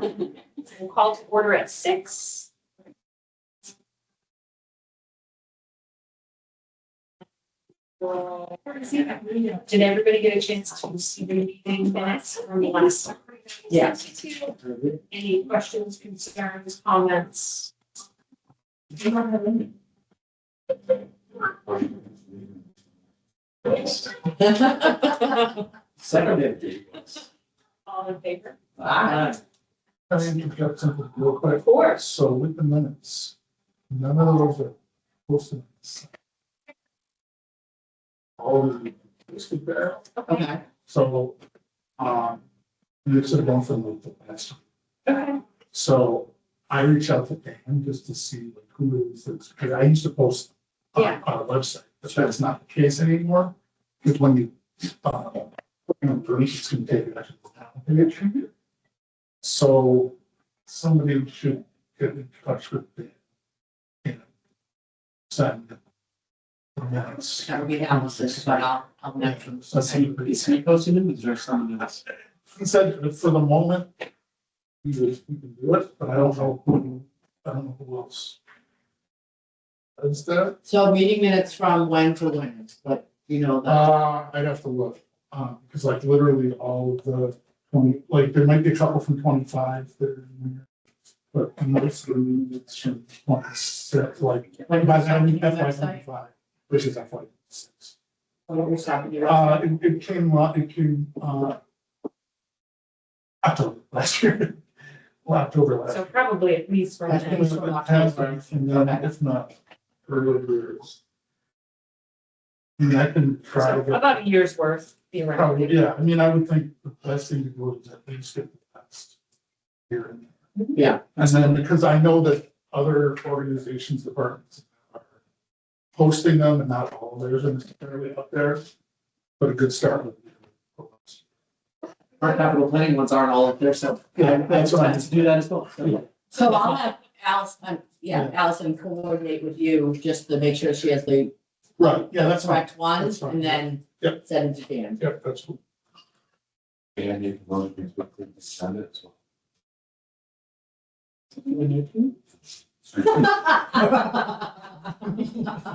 We'll call to order at 6. Did everybody get a chance to see the meeting minutes from the last? Yeah. Any questions, concerns, comments? Seconded. All in favor? Aye. I mean, you've got something real quick. Of course. So with the minutes, none of those are posted. All of them posted there. Okay. So, this is one from the past. Okay. So I reached out to Dan just to see like who it is that's, because I used to post on our website, but that's not the case anymore. Because when you, it's gonna take it actually down page. So somebody should get in touch with Dan. And send the minutes. That would be Alice's, but I'll mention. So that's Is he posting them? Is there someone else? He said that for the moment, we can do it, but I don't know who else. Is that? So meeting minutes from when to when, but you know that. I'd have to look, because like literally all of the 20, like there might be a couple from 25 that are in there. But most of the minutes from 26, like by then FY 25, which is FY 26. What was happening? It came October last year. Well, October last So year. probably at least from That's then. good. And then if not, earlier. I mean, I can try to get, About a year's worth, probably, theoretically. yeah, I mean, I would think the best thing to do is at least get the text here and there. Yeah. And then, because I know that other organizations, departments are posting them and not all of theirs are necessarily up there, but a good start would be. Our capital planning ones aren't all up there, so. Yeah, that's what I To do that as well. Yeah. So I'll have Allison coordinate with you just to make sure she has the Right, yeah, that's fine. correct ones That's fine. and then Yep. send it to Dan. Yep, that's cool. And you can run things quickly, send it, so. We need to.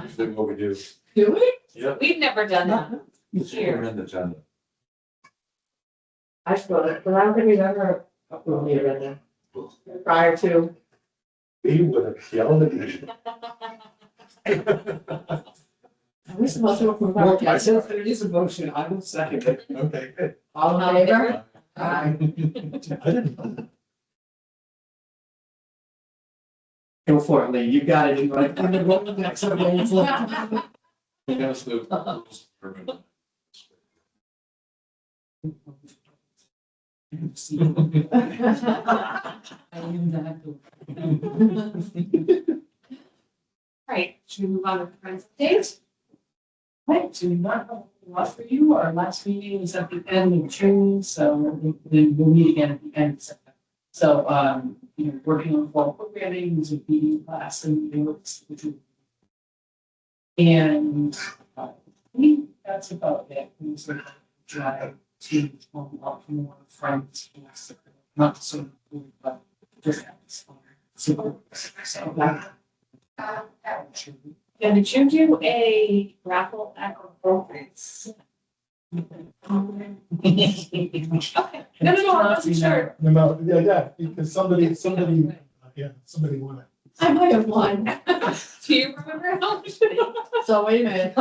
Usually what we do. Do we? Yeah. We've never done that. We're in the agenda. I suppose it, but I don't think we've ever approved the agenda prior to. He would have yelled at me. Are we supposed to approve our Well, I agenda? said if there is a motion, I will second it. Okay, good. All in favor? I didn't know that. Go for it, Lee. You got it. You want to go to the next one? Yes, the rules permit. Right, should we move on to the friends update? Right, so we not have a lot for you. Our last meeting was at the end of June, so we'll meet again at the end of September. So, working on fall programming, was a meeting class and notes, and I think that's about it. We sort of try to a lot more friends, not so, but just have this fun. So that. And did you do a raffle at conference? Okay, no, I wasn't sure. No, yeah, because somebody won it. I might have won. Do you remember how much? So wait a minute.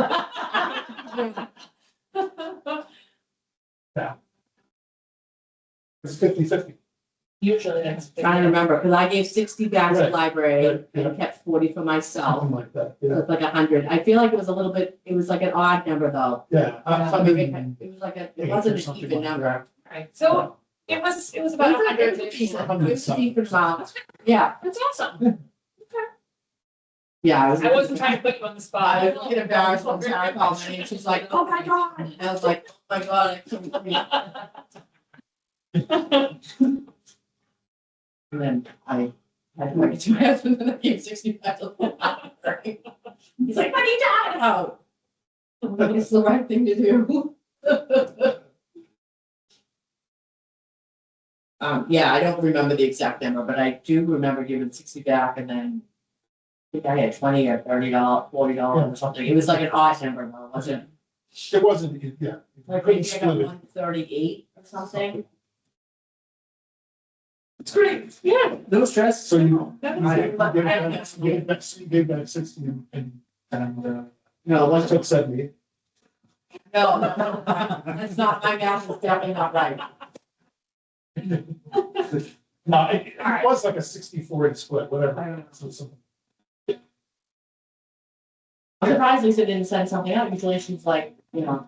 It's 50-50. Usually that's. Trying to remember, because I gave 60 back to the Right. library Right, yeah. and kept 40 for myself. Something like that, So yeah. it's like 100. I feel like it was a little bit, it was like an odd number though. Yeah. It was like it wasn't an Something even like number. that. Right, so it was about 100. It was a decent amount. Yeah, That's awesome. yeah. I wasn't trying to put you on the spot. I was getting embarrassed when Sarah called me and she's like, oh my God. And I was like, oh my God. I couldn't breathe. And then I had to work it to my husband and I gave 65 to the He's like, what are you talking about? I'm like, it's the right thing to do. Yeah, I don't remember the exact number, but I do remember giving 60 back and then I think I had 20 or $30, $40 or something. It was like an odd number, though, wasn't it? It wasn't, yeah. Like maybe I got 138 or something. It's great, yeah. No stress. So you I- gave back 60 and, No, it wasn't. took 70. No, that's not, my math is definitely not right. No, it was like a 60-40 split, whatever. So something. I'm surprised Lisa didn't send something out. Usually she's like, you know.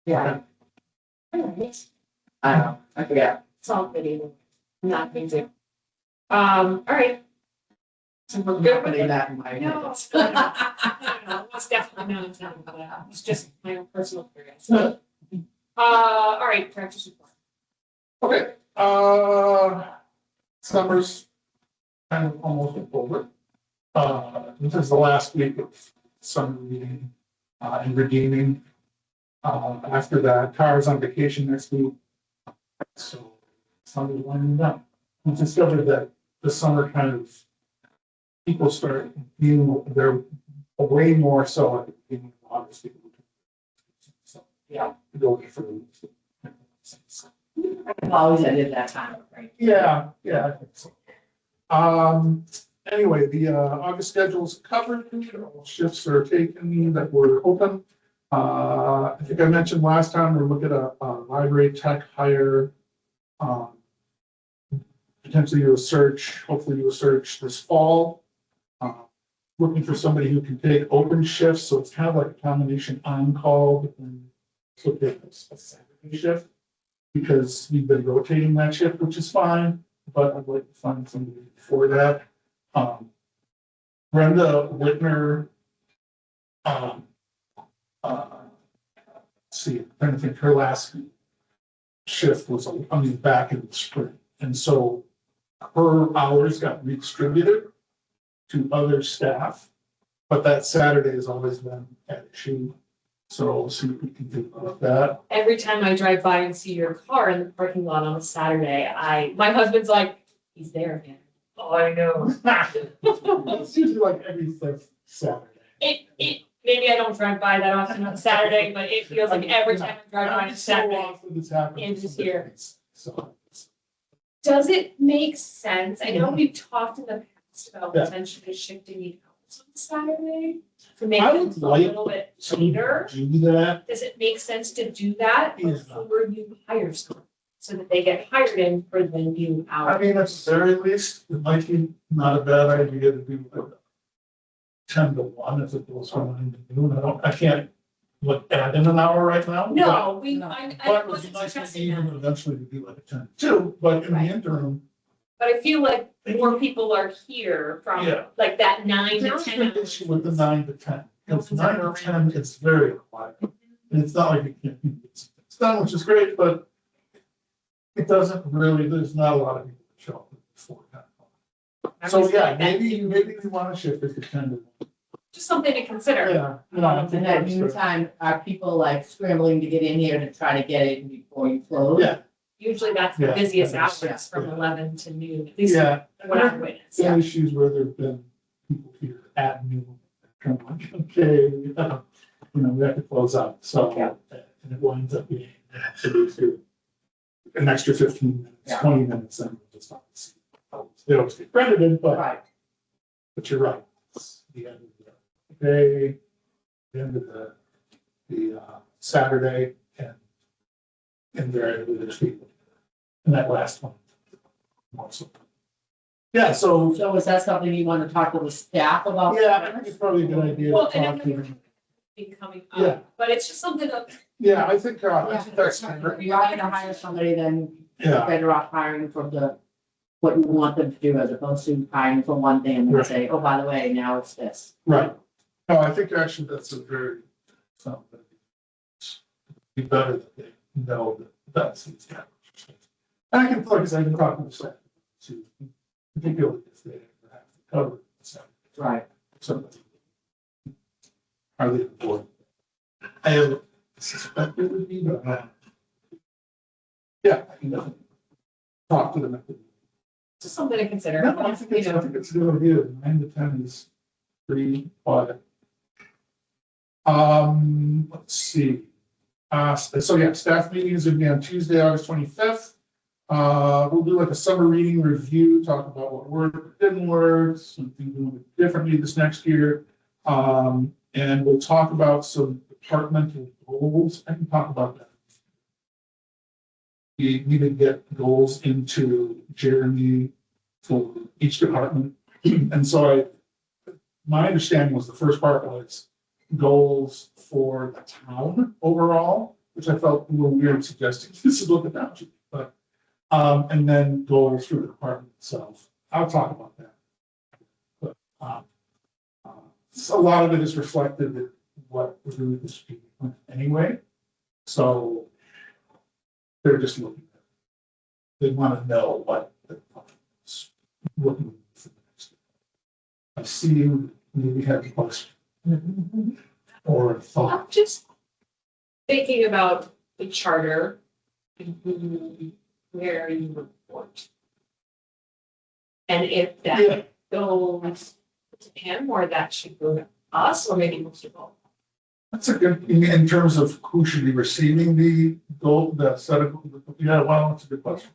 Yeah. I don't know, I forget. It's all good either. Not busy. All right. So we're good with Putting it. that in my No, notes. no, it's definitely not intended for that. It's just my own personal curiosity. All right, practice report. Okay, summer's kind of almost over. This is the last week of summer reading, and redeeming. After that, Tara's on vacation next week. So summer's winding down. We discovered that the summer kind of, people start being, they're way more so at the beginning of August. So, Yeah. go for. Always I did that time, right? Yeah, I think so. Anyway, the August schedule is covered, all shifts are taken that were open. I think I mentioned last time, we're looking at a library tech hire. Potentially do a search, hopefully do a search this fall. Looking for somebody who can take open shifts, so it's kind of like a combination on-call and so take a Saturday shift. Because we've been rotating that shift, which is fine, but I'd like to find somebody for that. Brenda Whitner, let's see, I'm trying to think, her last shift was, back in the spring. And so her hours got redistributed to other staff, but that Saturday has always been an issue. So we'll see what we can do about that. Every time I drive by and see your car in the parking lot on a Saturday, my husband's like, he's there again. Oh, I know. It's usually like every fifth Saturday. Maybe I don't drive by that often on Saturday, but it feels like every time I drive by on a Saturday. So often it's happened. And it's here. So. Does it make sense? I know we've talked in the past about Yeah. potentially shifting the hours on Saturday to make I it would a like little bit So later. do that. Does it make sense to do that Yeah. before you hire someone? So that they get hired in for the new I hours? mean, at the very least, it might be not a bad idea to do like 10 to 1 as opposed to 9 to noon. I can't add in an hour right now. No, But I it would be wasn't nice to suggesting even that. eventually to do like a 10 to 2, but in the Right. interim. But I feel like more people are here from Yeah. like that 9 to There's 10 an hours. issue with the 9 to 10. Because No one's 9 ever to 10, it's very quiet. And it's not like you can't, it's done, which is great, but it doesn't really, there's not a lot of people that show up before 10. I So was yeah, like that maybe new- we want to shift it to 10 to 1. Just something to consider. Yeah. In that noon time, are people like scrambling to get in here to try to get it before you close? Yeah, Usually that's the Yeah, busiest that is- hours from yeah. 11 to noon, at least yeah. what I've witnessed. Some issues where there've been people here at noon, kind of like, okay, we have to close up, so. Yeah. And it winds up being an extra 15 minutes, Yeah. 20 minutes, and we'll just not see. They always get credited, Right. but you're right. It's the end of the day, the end of the Saturday, and invariably there's people. And that last one. Also. Yeah, so, So is that something you want to talk to the staff about? yeah, I think it's probably a good idea Well, to and talk I to know them. be coming Yeah. up, but it's just something that, Yeah, I think that's. If you are gonna hire somebody, then you're Yeah, better off hiring from what you want them to do as opposed to hiring for one thing and then Right. say, oh, by the way, now it's this. right. No, I think actually that's a very, something. Be better that they know that that's the establishment. And I can, like I said, I can talk to the staff too, particularly if they ever have to cover it. Right. Somebody. Are they board? I have suspected it would be, but Yeah, I can definitely talk to them at the. Just something to consider. No, I think it's a good idea. 9 to 10 is pretty quiet. Let's see. So yeah, staff meetings would be on Tuesday, August 25th. We'll do like a summer reading review, talk about what worked, didn't work, some things we want to do differently this next year. And we'll talk about some departmental goals. I can talk about that. We need to get goals into Jeremy for each department. And so my understanding was the first part was goals for the town overall, which I felt a little weird suggesting this is what the town should be, but and then goals for the department itself. I'll talk about that. But so a lot of it is reflected in what we're doing this week anyway. So they're just looking at it. They want to know what the department's looking for next. I see you maybe have a question. Or a thought. I'm just thinking about the charter and where you report. And if that goes to him, or that should go to us, or maybe most of all. That's a good, in terms of who should be receiving the goal, the set of, yeah, well, that's a good question.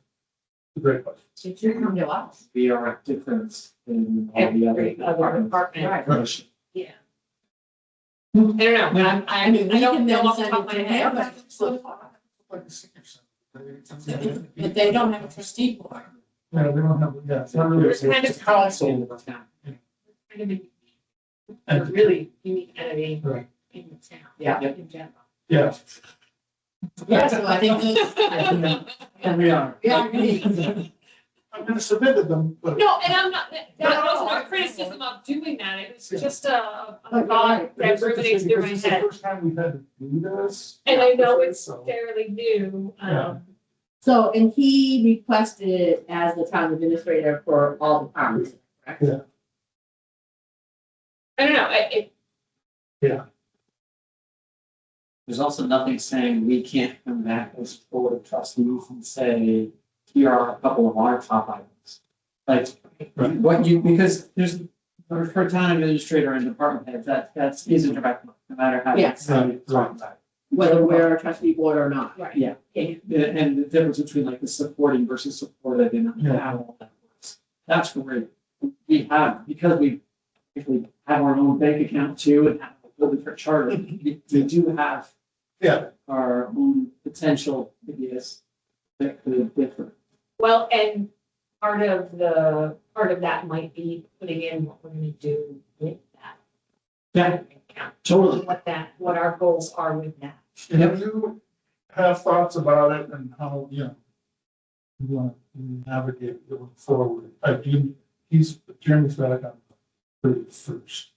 It's a great question. It should come to us. We are a difference in all the Every other other departments. department. Right. Yeah. I don't know, Yeah. I I mean, we don't can know then off the send top of it my to head. him. Like the senior center. But they don't have a trustee board. Yeah, we don't have, yeah, it's not really, There's kind it's of- a council. Kind of a really unique entity Right. in the town. Yeah. In general. Yeah. Yeah, so I think this. And we are. Yeah, we- I'm gonna submit them, but. No, and I'm not, that wasn't a criticism of doing that, it was just a Right. thought that ruminates through my This is the head. first time we've had to do this. And I know it's So, fairly new, Yeah. So, and he requested it as the town administrator for all departments, correct? Yeah. I don't know, There's also nothing saying we can't come back as board of trustees and say, here are a couple of our top items. Like, Right. what you, because there's, for town administrator and department heads, that's isn't direct, no matter how. Yeah. you talk about it. Whether we're a trustee board or not. Right. Yeah, and the difference between like the supporting versus supported and Yeah. how all that works. That's where we have, because if we have our own bank account too and have a little different charter, we do have Yeah, our own potential ideas that could differ. well, and part of that might be putting in what we're gonna do with that. Yeah, account. totally. What our goals are with that. and if you have thoughts about it and how, you want to navigate going forward, Jeremy's back on the 31st.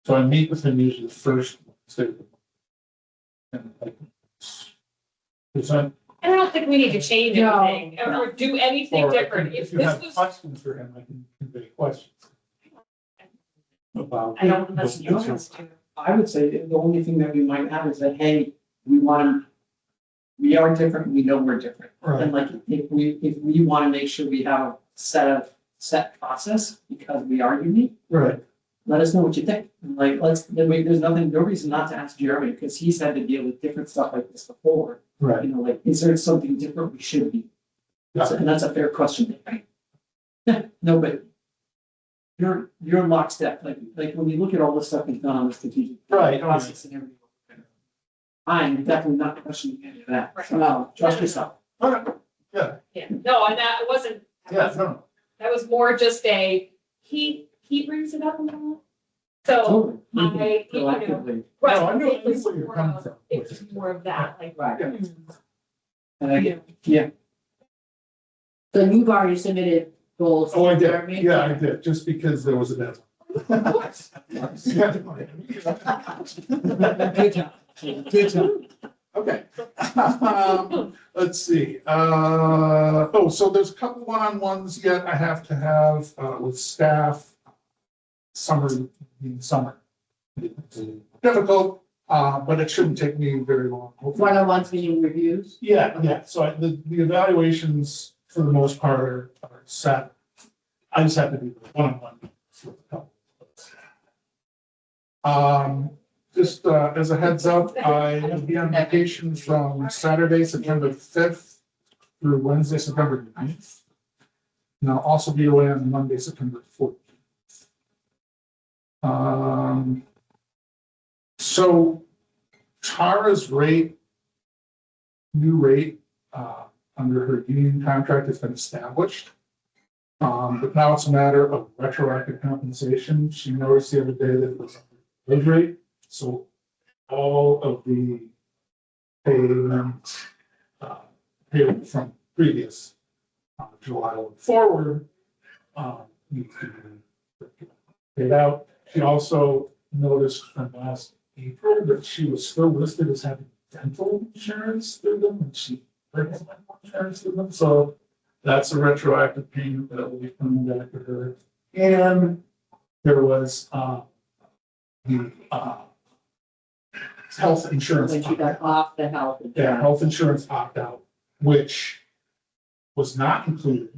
So I meet with him usually the first Wednesday of the month. And like, present. I don't think we need to change No. anything or do anything or different. If you this have was, questions for him, I can convey questions. About. I don't, unless you want us to. I would say the only thing that we might have is that, hey, we are different, we know we're different. Right. And like, if we want to make sure we have a set process because we are unique, Right, let us know what you think. And like, there's no reason not to ask Jeremy, because he's had to deal with different stuff like this before. right. You know, like, is there something different we should be? Yeah. And that's a fair question, right? No, but you're in lockstep, like when you look at all the stuff we've done on the strategic Right. process and everything. I'm definitely not questioning any of that. Right. So trust yourself. All right, yeah, Yeah, no, and that wasn't, yeah, no, that was more just he brings it up a lot. So Totally. I, you know, Proactively. right, No, I know it was where you're more coming of, from. it was more of that, like. Right. Yeah. And I you get, know, yeah, So you've already submitted goals. oh, I did, Jeremy? yeah, I did, just because there was a deadline. good job, good job. Okay. Let's see, so there's a couple one-on-ones yet I have to have, with staff. Summer. Difficult, But it shouldn't take me very long. hopefully. One-on-one meeting reviews? Yeah, so the evaluations for the most part are set. I just have to do the one-on-one. with a couple. Just as a heads up, I will be on vacation from Saturday, September 5th through Wednesday, September 9th. And I'll also be away on Monday, September 14th. So Tara's rate, new rate, under her union contract has been established. But now it's a matter of retroactive compensation. She noticed the other day that it was a good rate, so all of the payments, paid from previous July forward, need to be paid out. She also noticed from last April that she was still listed as having dental insurance through them, and she has dental insurance through them, so that's a retroactive payment that will be coming back to her. And there was the health insurance. When she got off the health. Yeah, health insurance opt-out, which was not included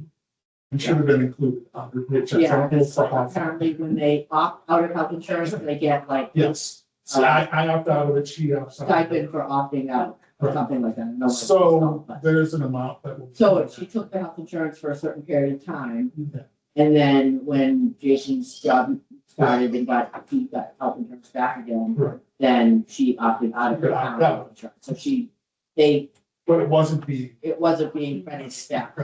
and should have been included under which I Yeah, don't know for how. apparently when they opt out of health insurance, they get like Yes, so I opt out of it, she opts out. stipend for opting out or something like that. No, So there's an amount that will. So if she took the health insurance for a certain period of time, Yeah. and then when Jason's job started and he got health insurance back again, Right, then she opted out of Could her opt out. health insurance. So but it wasn't being. it wasn't being credited back,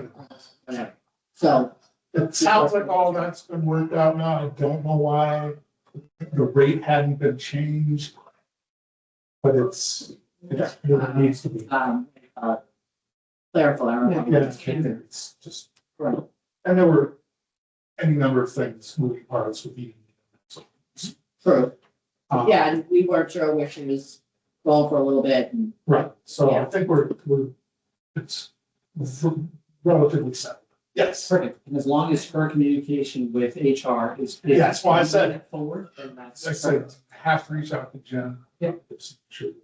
whatever. So, It sounds like all that's been worked out now. I don't know why the rate hadn't been changed. But it's what it needs to be. clerical error. Yeah, it's just, Right. and there were any number of things, moving parts with the. So, True. um, Yeah, and we weren't sure where she was going for a little bit and Right, so I Yeah. think it's relatively settled. Yes. Perfect, and as long as her communication with HR is. Yeah, that's why I said- moving it forward, then that's. I said, have to reach out to Jen. Yeah. It's true.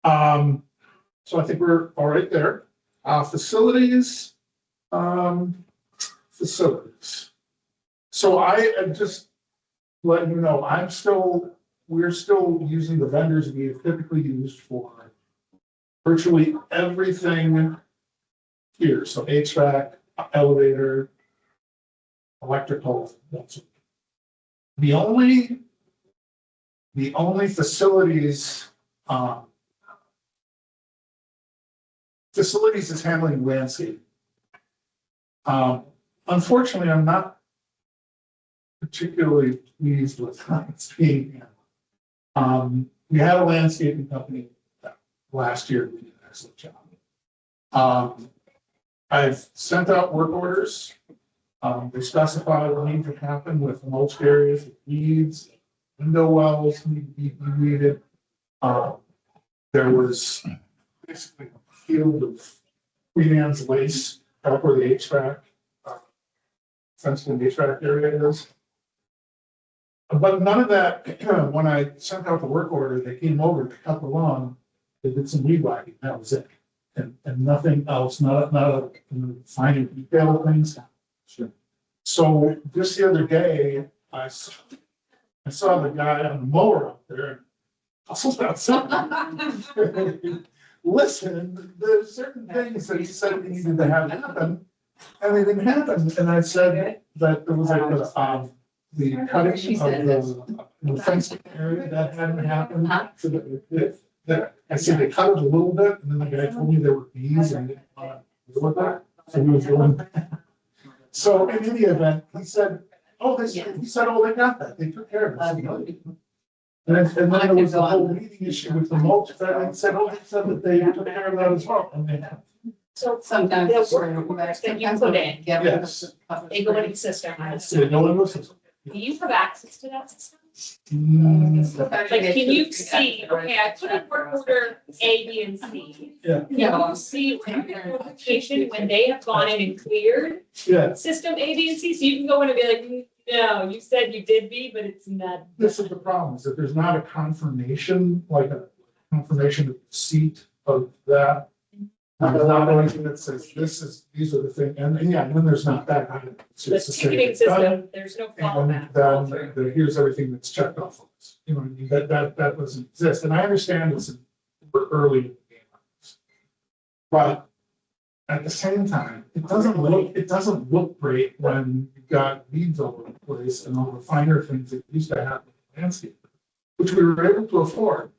So I think we're all right there. Facilities. Facilities. So I just letting you know, we're still using the vendors we have typically used for virtually everything here. So HVAC, elevator, electrical, that's it. The only facilities, facilities is handling landscape. Unfortunately, I'm not particularly pleased with how it's being handled. We had a landscaping company last year who did an excellent job. I've sent out work orders. They specify what needs to happen with mulch areas, weeds, window wells need to be weeded. There was basically a field of Queen Anne's lace up where the HVAC, fenced in HVAC area is. But none of that, when I sent out the work order, they came over to cut the lawn, they did some weed whacking, that was it. And nothing else, not a finer detail things. Sure. So just the other day, I saw the guy on the mower out there. I was outside. Listen, there's certain things that he said needed to happen, and they didn't happen. And I said that there was like the cutting of the fenced area that hadn't happened. So that I said they cut it a little bit, and then the guy told me there were bees and he didn't want to deal with that. So he was doing that. So in any event, he said, they got that. They took care of it. And then there was the whole meeting issue with the mulch, and said, they said that they took care of that as well, and they have. So Sometimes. the work orders that you put in, Yes. they go into the system. So no one listens. Do you have access to that system? Mm, Like, can you see, okay, I put in work order A, B, and C. Yeah. Can you see notification when they have gone in and cleared Yeah, system A, B, and C? So you can go in and be like, No, you said you did be, but it's not. This is the problem, is that there's not a confirmation, like a confirmation of receipt of that. There's not anything that says these are the things, and yeah, and then there's not that. It's The just to say ticketing it's done, system, there's no follow and back. then here's everything that's checked off of this. You know, what I mean? That doesn't exist, and I understand we're early in the game. But at the same time, it doesn't look great when you've got weeds all over the place and all the finer things that used to happen in the landscape, which we were able to afford,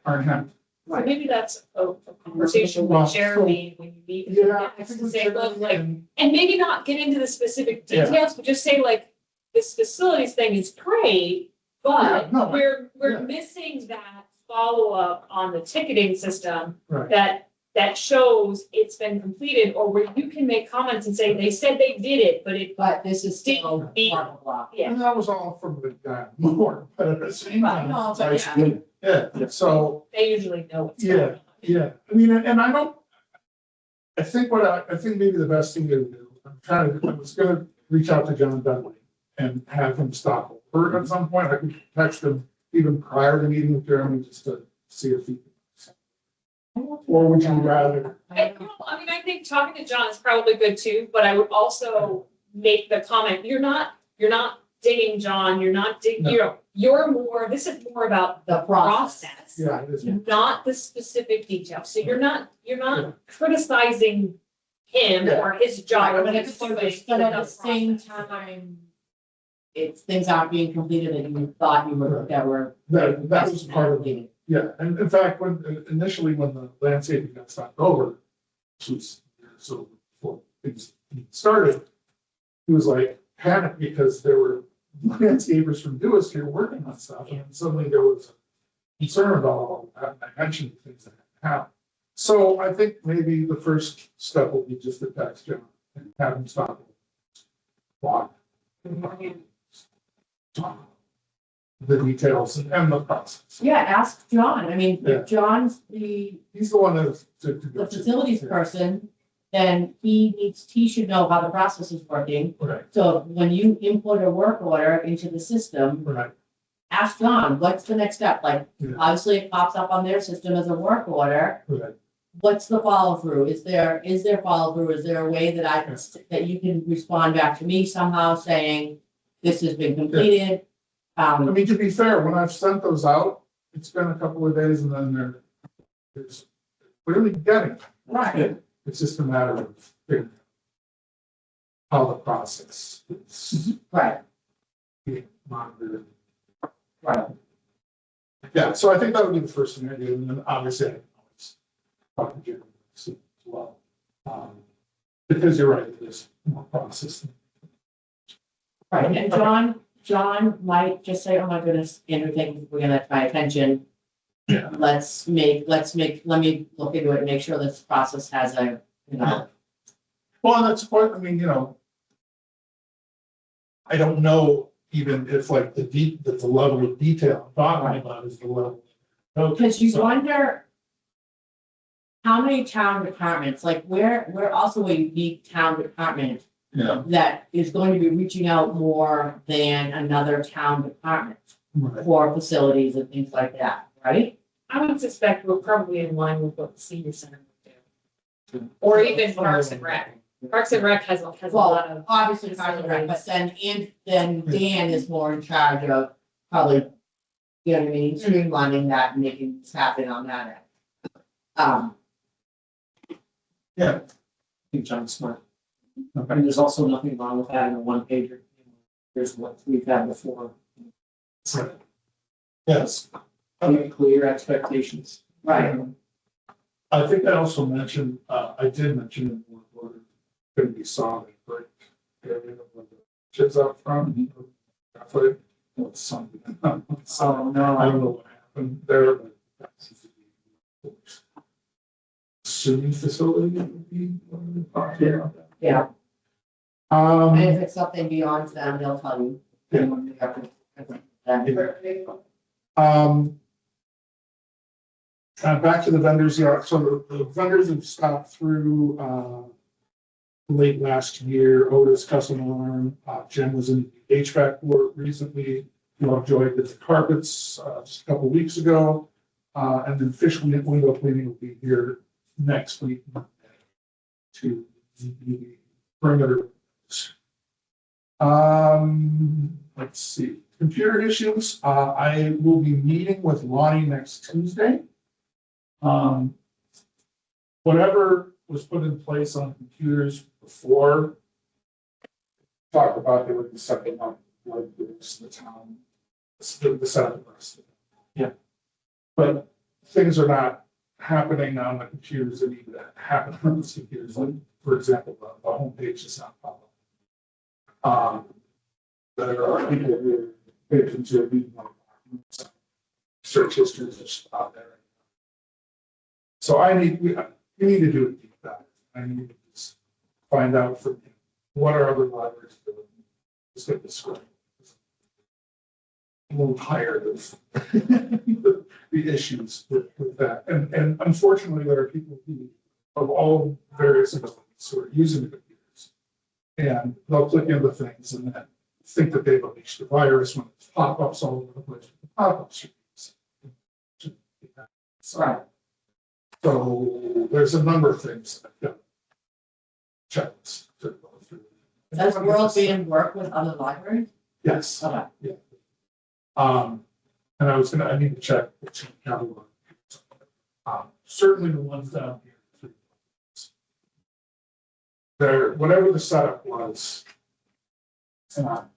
aren't happening. So maybe that's a conversation Well, with Jeremy when you meet. with him Yeah. next, to say, look, like, and maybe not get into the specific details, but just say like, this facilities thing is great, but Yeah, no, we're yeah. missing that follow-up on the ticketing system Right. that shows it's been completed, or where you can make comments and say, they said they did it, but it, But this is still blah, Be- blah, blah. yeah. And that was all from the guy more, but at the same Right, time. no, but like, Yeah, so, They usually know what's Yeah. going on. yeah, I mean, and I don't. I think maybe the best thing to do, I was gonna reach out to John Dudley and have him stop over at some point. I could text him even prior to meeting with Jeremy just to see if he. Or would you rather? I mean, I think talking to John is probably good too, but I would also make the comment, you're not digging John, you're not digging, this is more about The the process. process, Yeah, it is. not the specific details. So you're not criticizing him Yeah. or his job or But what at he's the doing. but at the same time, it's things aren't being completed that you thought you were, that were. That was part of it. Yeah, and in fact, when the landscaping got stopped over, which was so before things started, he was like panicked because there were landscapers from Duis here working on stuff, and suddenly there was concern about all of that. And I mentioned things that happened. So I think maybe the first step will be just to text John and have him stop. Walk. Talk. The details and the process. Yeah, ask John. I mean, Yeah. if John's the He's the one to go the to. facilities person, then he should know how the process is working. Right, So when you input a work order into the system, right, ask John, what's the next step? Like, Yeah. obviously it pops up on their system as a work order. right. What's the follow through? Is there follow through? Is there a way that that you can respond back to me somehow saying this has been completed? I mean, to be fair, when I've sent those out, it's been a couple of days and then there's clearly getting. Right. It's just a matter of figuring out how the process is Right, being monitored. right. Yeah, so I think that would be the first thing I do, and then obviously I can always talk to Jeremy as well. Because you're right, there's more process. Right, and John might just say, oh my goodness, Andrew, thank you for bringing that to my attention. Yeah. Let me look into it and make sure this process has a, Well, that's what, I mean, I don't know even if like the level of detail I'm talking about is the level. because you So- wonder how many town departments, like we're also a unique town department Yeah. that is going to be reaching out more than another town department Right. for facilities and things like that, right? I would suspect we're probably in line with what the senior center would do. Or even Parks and Rec. Parks and Rec has a lot of. Obviously, Parks and Rec, but then Dan is more in charge of probably, you know what I mean, streamlining that and making this happen on that end. Yeah. I think John's smart. I mean, there's also nothing wrong with having a one pager. Here's what we've had before. Yes. Clear expectations. Right. I think I also mentioned, I did mention in one order, going to be solid, but area of the kids up front. Roughly, it's something. Oh, no. I don't know what happened there, but that seems to be. Student facility would be. One of the parts about that. Yeah, Um, and if it's something beyond them, they'll tell you. Back to the vendors, yeah, so the vendors have stopped through, late last year. Otis custom alarm. Jen was in the HVAC work recently. Lovejoy did the carpets just a couple weeks ago. And then fish window cleaning will be here next week to the perimeter. Let's see, computer issues. I will be meeting with Lonnie next Tuesday. Whatever was put in place on computers before, talked about it with the second one, like the town, the setup. Yeah. But things are not happening on the computers that need to happen on those computers. Like, for example, the homepage is not popping. There are people who patrons who are reading search histories just out there. So we need to do a deep dive. I need to just find out from him, what are other libraries doing? Just get this straight. I'm a little tired of the issues with that. And unfortunately, there are people who, of all various abilities, who are using the computers. And they'll click into things and then think that they've unleashed the virus when it's pop-ups all over the place. The pop-ups so there's a number of things that I've got checklists to go through. Does World Vision work with other libraries? Yes. Okay. Yeah. And I need to check which county one. Certainly the ones down here. There, whatever the setup was, it's not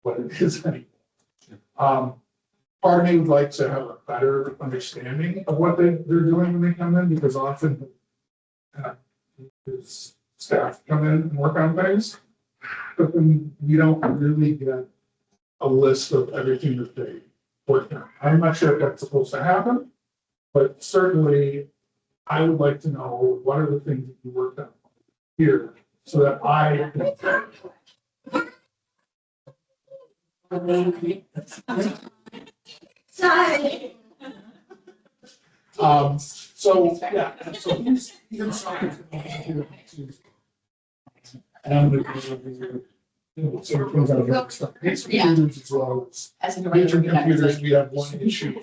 what it is anymore. Part of me would like to have a better understanding of what they're doing when they come in, because often staff come in and work on things, but then we don't really get a list of everything that they work on. I'm not sure if that's supposed to happen, but certainly I would like to know what are the things that you worked on here, so that I can. So yeah, so he's something. And so things out of work stuff. These computers as well as major computers, we have one issue.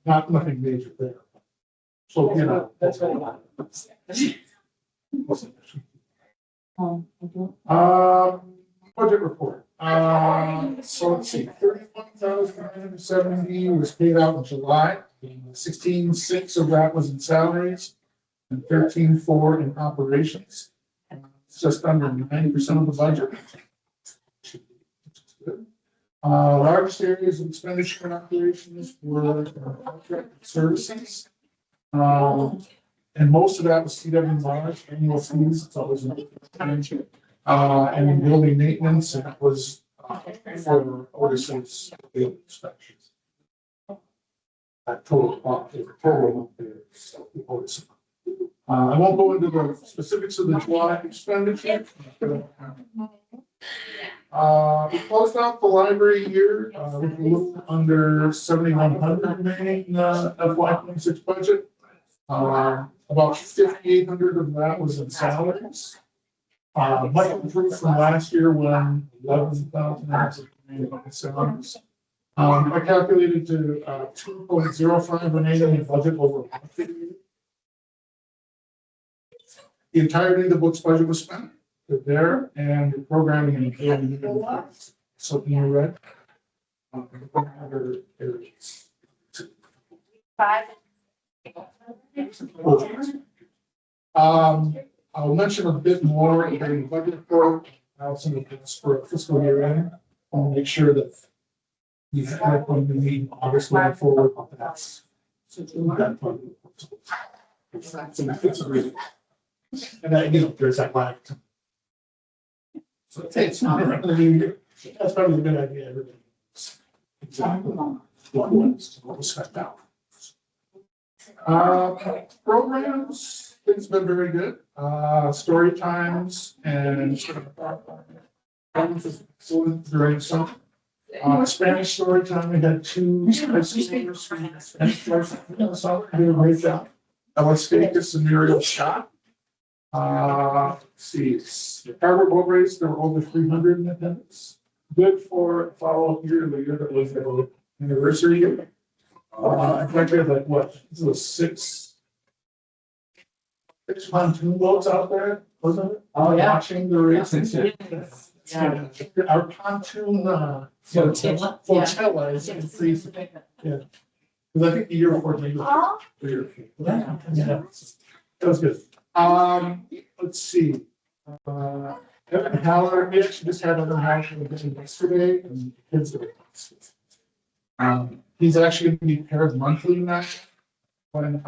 Nothing major there. So, you know. That's really not. Budget report. So let's see, 31,970 was paid out in July. 16,600 of that was in salaries and 13,400 in operations. It's just under 90% of the budget. Largest areas of expenditure and operations were contract services. And most of that was CW annual fees. It's always and in building maintenance, and it was for Otis's daily inspections. That total Otis. I won't go into the specifics of the July expenditure. We closed out the library year. We looked under 7,100 remaining FY26 budget. About 5,800 of that was in salaries. Much improved from last year when 11,000 in salaries. I calculated to 2.05 remaining in budget over. The entirety of the book's budget was spent. They're there, and the programming and the something you read. Other areas. I'll mention a bit more in the budget report. I'll send it for fiscal year end. I'll make sure that you have when we meet in August going forward. That's and then, you know, there's that lag. So it's not really, that's probably a good idea. Everybody knows exactly what was cut down. Programs, things have been very good. Story times and excellent during summer. Spanish story time, we had 2 Spanish speakers. And did a great job. Alex Dacus and Muriel Scott. Let's see, the Harbor Boat Race, there were over 300 in attendance. Good for follow-up year, the year that was the anniversary year. In fact, we had like, what, this was six pontoon boats out there, wasn't it? Oh, yeah. Watching the race. Yeah. Our pontoon, Flotilla. flotilla is increasing. Because I think the year before, maybe. Yeah. That was good. Let's see. Evan Haller, we actually just had Evan Haller yesterday, and the kids are. He's actually going to be paired monthly now when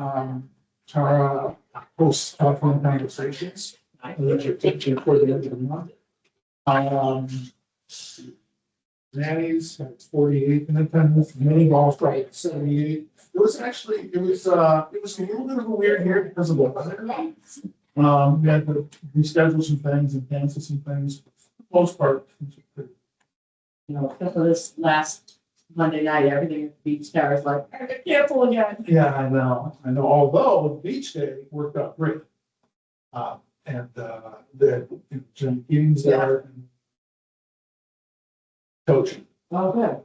Tara hosts telephone conversations. Which are typically for the end of the month. Nanny's at 48 in attendance, mini golf right at 78. It was a little bit of a weird year because of the weather. We had to reschedule some things and cancel some things. For the most part, things were pretty. You know, except for this last Monday night, everything at the beach there is like, I get careful again. Yeah, I know. Although beach day worked out great. And the Jim Keen's there and coaching. Oh, good.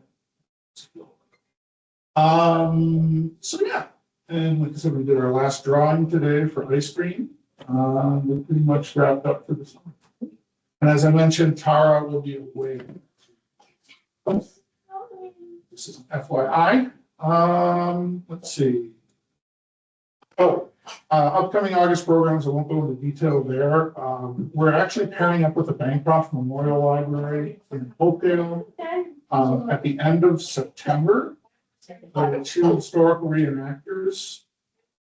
So yeah, and like I said, we did our last drawing today for ice cream. We're pretty much wrapped up for the summer. And as I mentioned, Tara will be away. This is FYI. Let's see. Upcoming August programs, I won't go into detail there. We're actually pairing up with the Bancroft Memorial Library in Hopedale at the end of September. Two historical reenactors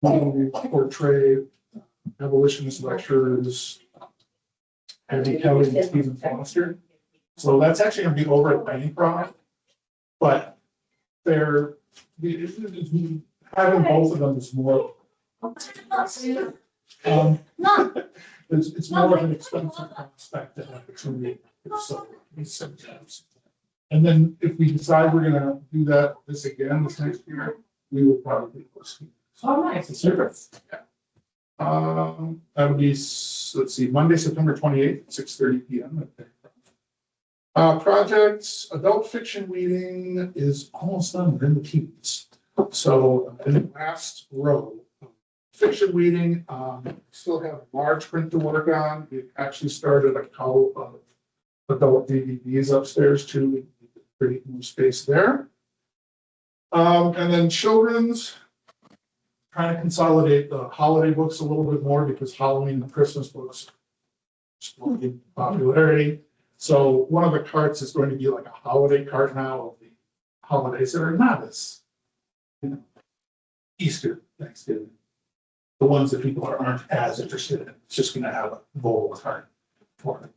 who portray abolitionist lecturers, Eddie Kelly and Stephen Foster. So that's actually going to be over at Bancroft, but they're having both of them is more. It's more of an expensive prospect to have to read. So sometimes. And then if we decide we're gonna do this again this next year, we will probably post it. Oh, nice. Super. That would be, let's see, Monday, September 28th, 6:30 PM. Projects, adult fiction reading is almost done, we're in the teens. So in the last row, fiction reading, still have large print to work on. We actually started a couple of adult DVDs upstairs too, create more space there. And then children's, trying to consolidate the holiday books a little bit more because Halloween and Christmas books are getting popularity. So one of the carts is going to be like a holiday cart now of the holidays that are not as, Easter, Thanksgiving. The ones that people aren't as interested in. It's just going to have a bowl cart for it.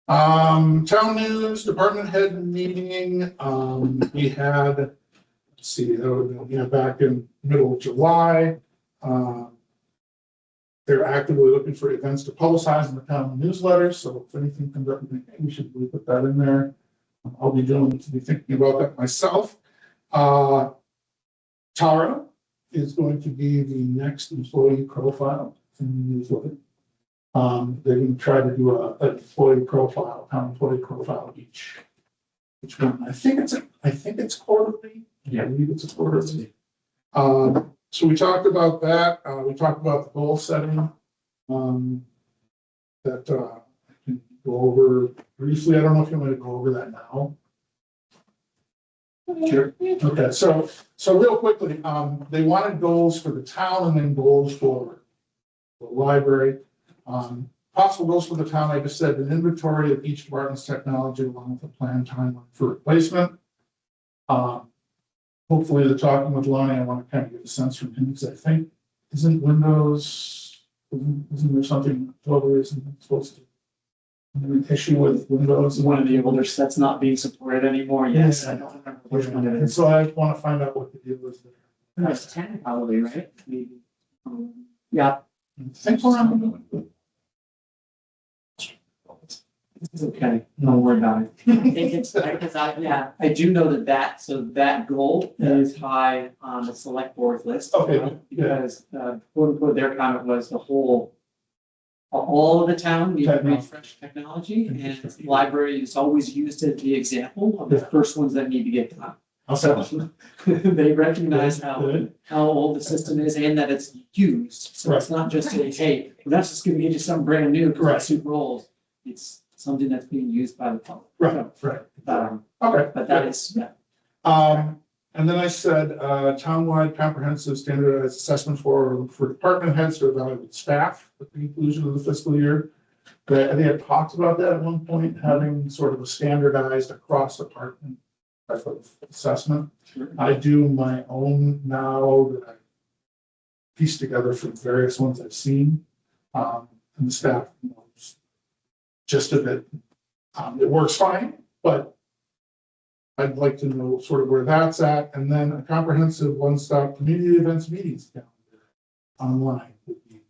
Town news, department head meeting. We had, let's see, back in middle of July. They're actively looking for events to publicize in the town newsletter. So if anything comes up, we should really put that in there. I'll be thinking about that myself. Tara is going to be the next employee profile in the newsletter. They're going to try to do an employee profile, town employee profile each one. I think it's quarterly. Yeah, I believe it's a quarterly. So we talked about that. We talked about the goal setting. That I can go over briefly. I don't know if you want to go over that now. Sure. Okay, so real quickly, they wanted goals for the town and then goals for the library. Possible goals for the town, I just said, an inventory of each department's technology along with a planned timeline for replacement. Hopefully the talking with Lonnie, I want to kind of get a sense from him because I think, isn't there something totally isn't supposed to an issue with Windows? One of the older sets not being supported anymore. Yes, I don't remember which one it And is. so I want to find out what the deal is there. That's 10 probably, right? Maybe. Yeah, Thanks for having me. it's okay. Don't worry about it. I think it's because I do know that goal is high on the select board list. Okay, yeah. Because quote unquote, their comment was the whole all of the town, we Technology. refresh technology, and the library is always used as the example of the first ones that need to get done. I'll say that. They recognize how old the system is and that it's used, so it's not just a, hey, we're not just gonna get you something brand new because Right. it's super old. It's something that's being used by the public. Right, right. Okay. But that is, yeah. And then I said, townwide comprehensive standardized assessment for department heads to evaluate staff at the conclusion of the fiscal year. I think I talked about that at one point, having sort of a standardized across department type of assessment. I do my own now that I piece together from various ones I've seen. And the staff knows just a bit. It works fine, but I'd like to know sort of where that's at, and then a comprehensive one-stop community events meetings calendar online would be.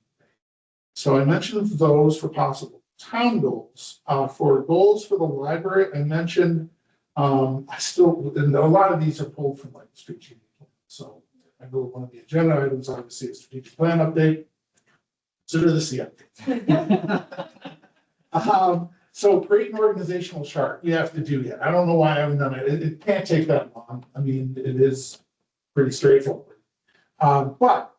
So I mentioned those for possible town goals. For goals for the library, I mentioned, and a lot of these are pulled from like the strategic plan. So I know one of the agenda items, obviously, a strategic plan update. Consider this the update. So create an organizational chart, we have to do yet. I don't know why I haven't done it. It can't take that long. I mean, it is pretty straightforward. But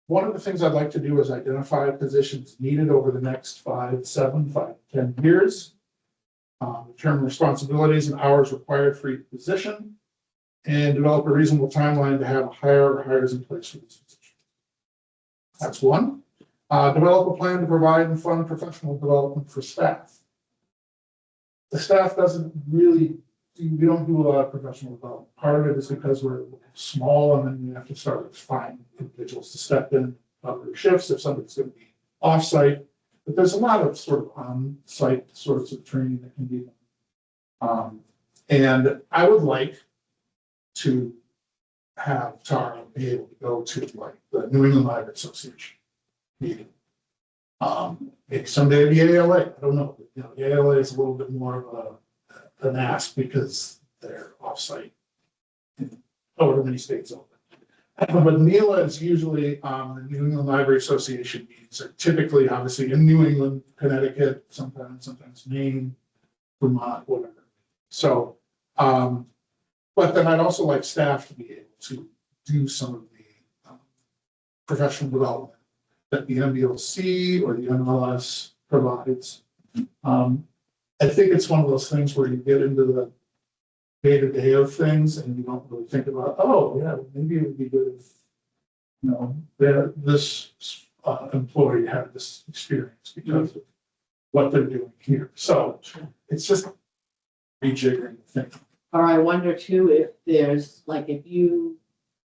one of the things I'd like to do is identify positions needed over the next 5, 7, 5, 10 years. Determine responsibilities and hours required for each position, and develop a reasonable timeline to have hires in place for this position. That's one. Develop a plan to provide and fund professional development for staff. The staff doesn't really, we don't do a lot of professional development. Part of it is because we're small, and then we have to start to find individuals to step in other shifts if somebody's going to be off-site. But there's a lot of sort of on-site sorts of training that can be done. And I would like to have Tara be able to go to like the New England Library Association meeting. Maybe someday it'd be ALA, I don't know. You know, ALA is a little bit more of an ask because they're off-site. However many states open. But NELA is usually, the New England Library Association meetings are typically, obviously, in New England, Connecticut, sometimes Maine, Vermont, whatever. So, but then I'd also like staff to be able to do some of the professional development that the MBLC or the MLS provides. I think it's one of those things where you get into the day-to-day of things and you don't really think about, oh, yeah, maybe it would be good if, you know, this employee had this experience because of what they're doing here. So it's just rejiggering the thing. Or I wonder too, if there's, like, if you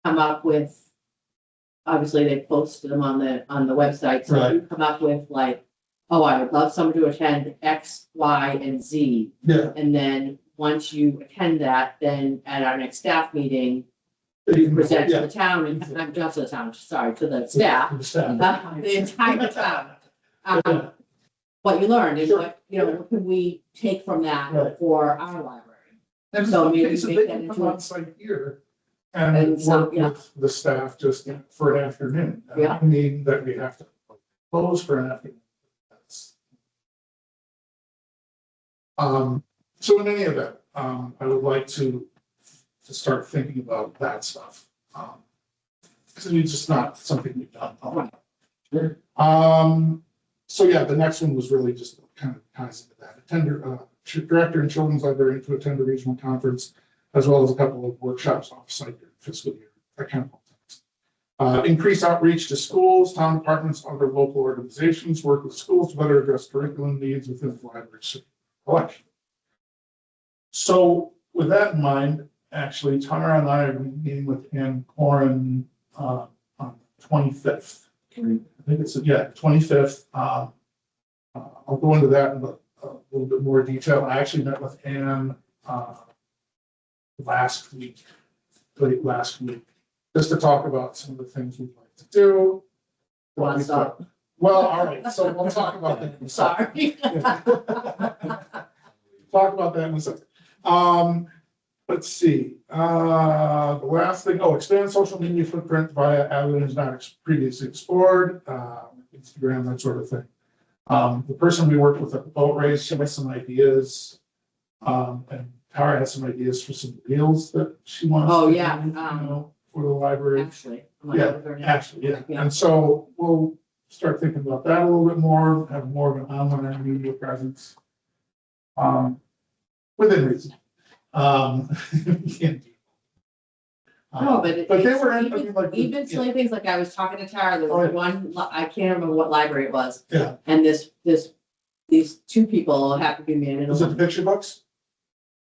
come up with, obviously they posted them on the website, so if you come up with like, oh, I would love someone to attend X, Y, and Z. Yeah. And then once you attend that, then at our next staff meeting, you present to the town, and I'm just to the town, sorry, to the staff, The staff. the entire town. What you learned and what, you know, what can we take from that Right. for our library? And So maybe okay, so make they that can into come a- on site here and And some- work yeah. with the staff just for an afternoon. And Yeah. I mean, that we have to close for an afternoon. That's- So in any event, I would like to start thinking about that stuff. Because it's just not something we've done. So yeah, the next one was really just kind of ties into that. Director in Children's Library to attend a regional conference, as well as a couple of workshops off-site during fiscal year. That kind of things. Increase outreach to schools, town departments, other local organizations, work with schools to better address curriculum needs within the library collection. So with that in mind, actually, Tara and I are meeting with Ann Corin on the 25th. I think it's, 25th. I'll go into that in a little bit more detail. I actually met with Ann late last week, just to talk about some of the things we'd like to do. What's up? Well, all right, so we'll talk about that. in a second. Sorry. Talk about that in a second. Let's see, the last thing, expand social media footprint via avenues not previously explored, Instagram, that sort of thing. The person we worked with at the boat race, she has some ideas. And Tara has some ideas for some deals that she wants. Oh, to yeah, do, for the library. Actually. Actually, yeah. And so we'll start thinking about that a little bit more, have more of an online media presence. Within reason. Yeah. No, but They were, even silly things, like I was talking to Tara, there Oh, was yeah. one, I can't remember what library it was. Yeah. And these two people have to be man Was it the picture books?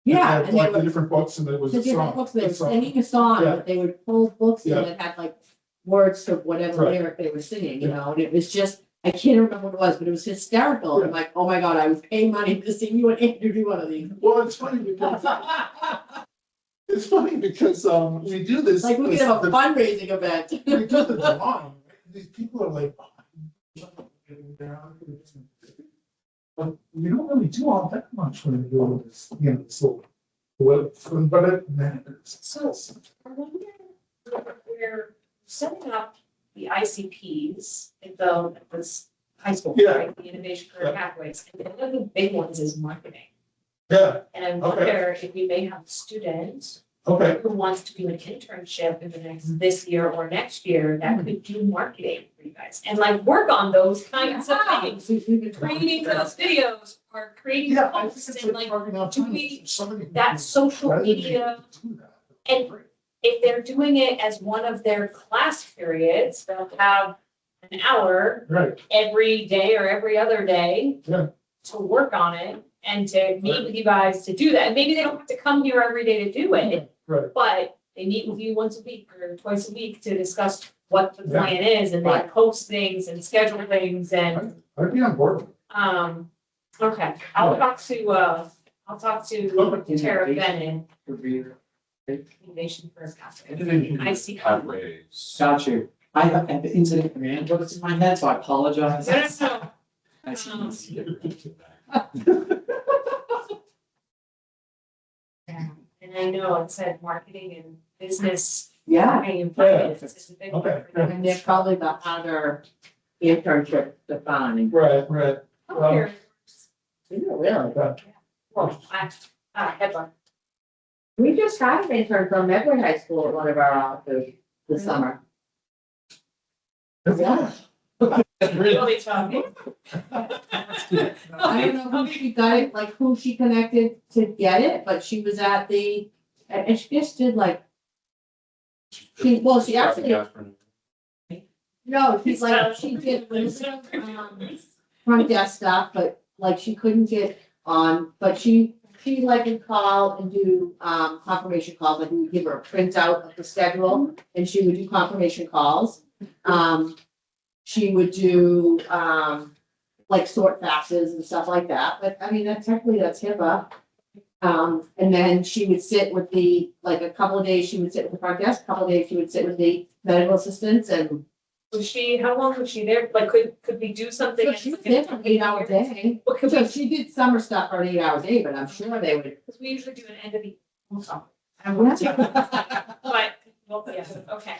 Yeah, It had, and they like the were, different books and it was the a different song. books, they were a song. singing a song, Yeah. but they would pull books in Yeah. that had like words to whatever Right. lyric they were singing, Yeah. and it was just, I can't remember what it was, but it was hysterical. I'm like, oh my God, I was paying money to see you and Andrew do one of these. Well, it's funny because we do this. Like, we could have a fundraising event. We do the drawing. These people are like, but we don't really do all that much when we do this, this little, but it matters. So I wonder if we're setting up the ICPs at this high school, Yeah. right? The innovation career pathways. And one of the big ones is marketing. Yeah, And I wonder if we may have a student okay, who wants to do an internship in the this year or next year that could do marketing for you guys and like work on those kinds of things. We've been Creating those videos or creating yeah, I think posts it's and like like carving out do time. we- Somebody who that is social ready media. to do that. And if they're doing it as one of their class periods, they'll have an hour Right, every day or every other day Yeah. to work on it and to meet with you guys to do that. And maybe they don't have to come here every day to do it, right, but they meet with you once a week or twice a week to discuss what the Yeah. plan is and they Right. post things and schedule things and, I'd be on board. okay. I'll talk to Tara Bennett, Innovation for a Pathway. I see. Pathways. Got you. I have the incident command books in my head, so I apologize. No. I see. And I know it said marketing and business. Yeah, Marketing and finance is a big one Okay. for them. and they're probably the harder internship to find. Right. Oh, here. Really? Well, headline. We just had an intern from Medway High School at one of our offices this summer. Yeah. Really talking. I don't know who she got it, like who she connected to get it, but she was at the, and she just did like, she actually, no, she's like, she did front desk stuff, but like she couldn't get on, but she like would call and do confirmation calls, like we would give her a printout of the schedule and she would do confirmation calls. She would do like sort faxes and stuff like that, but I mean, that's HIPAA. And then she would sit with like a couple of days, she would sit with the front desk, a couple of days, she would sit with the medical assistants and. How long was she there? Like, could we do something? So she was there for an 8-hour day. What could So we, she did summer stuff for an 8-hour day, but I'm sure they would. because we usually do an end of the. I want to, but, well, yeah, okay.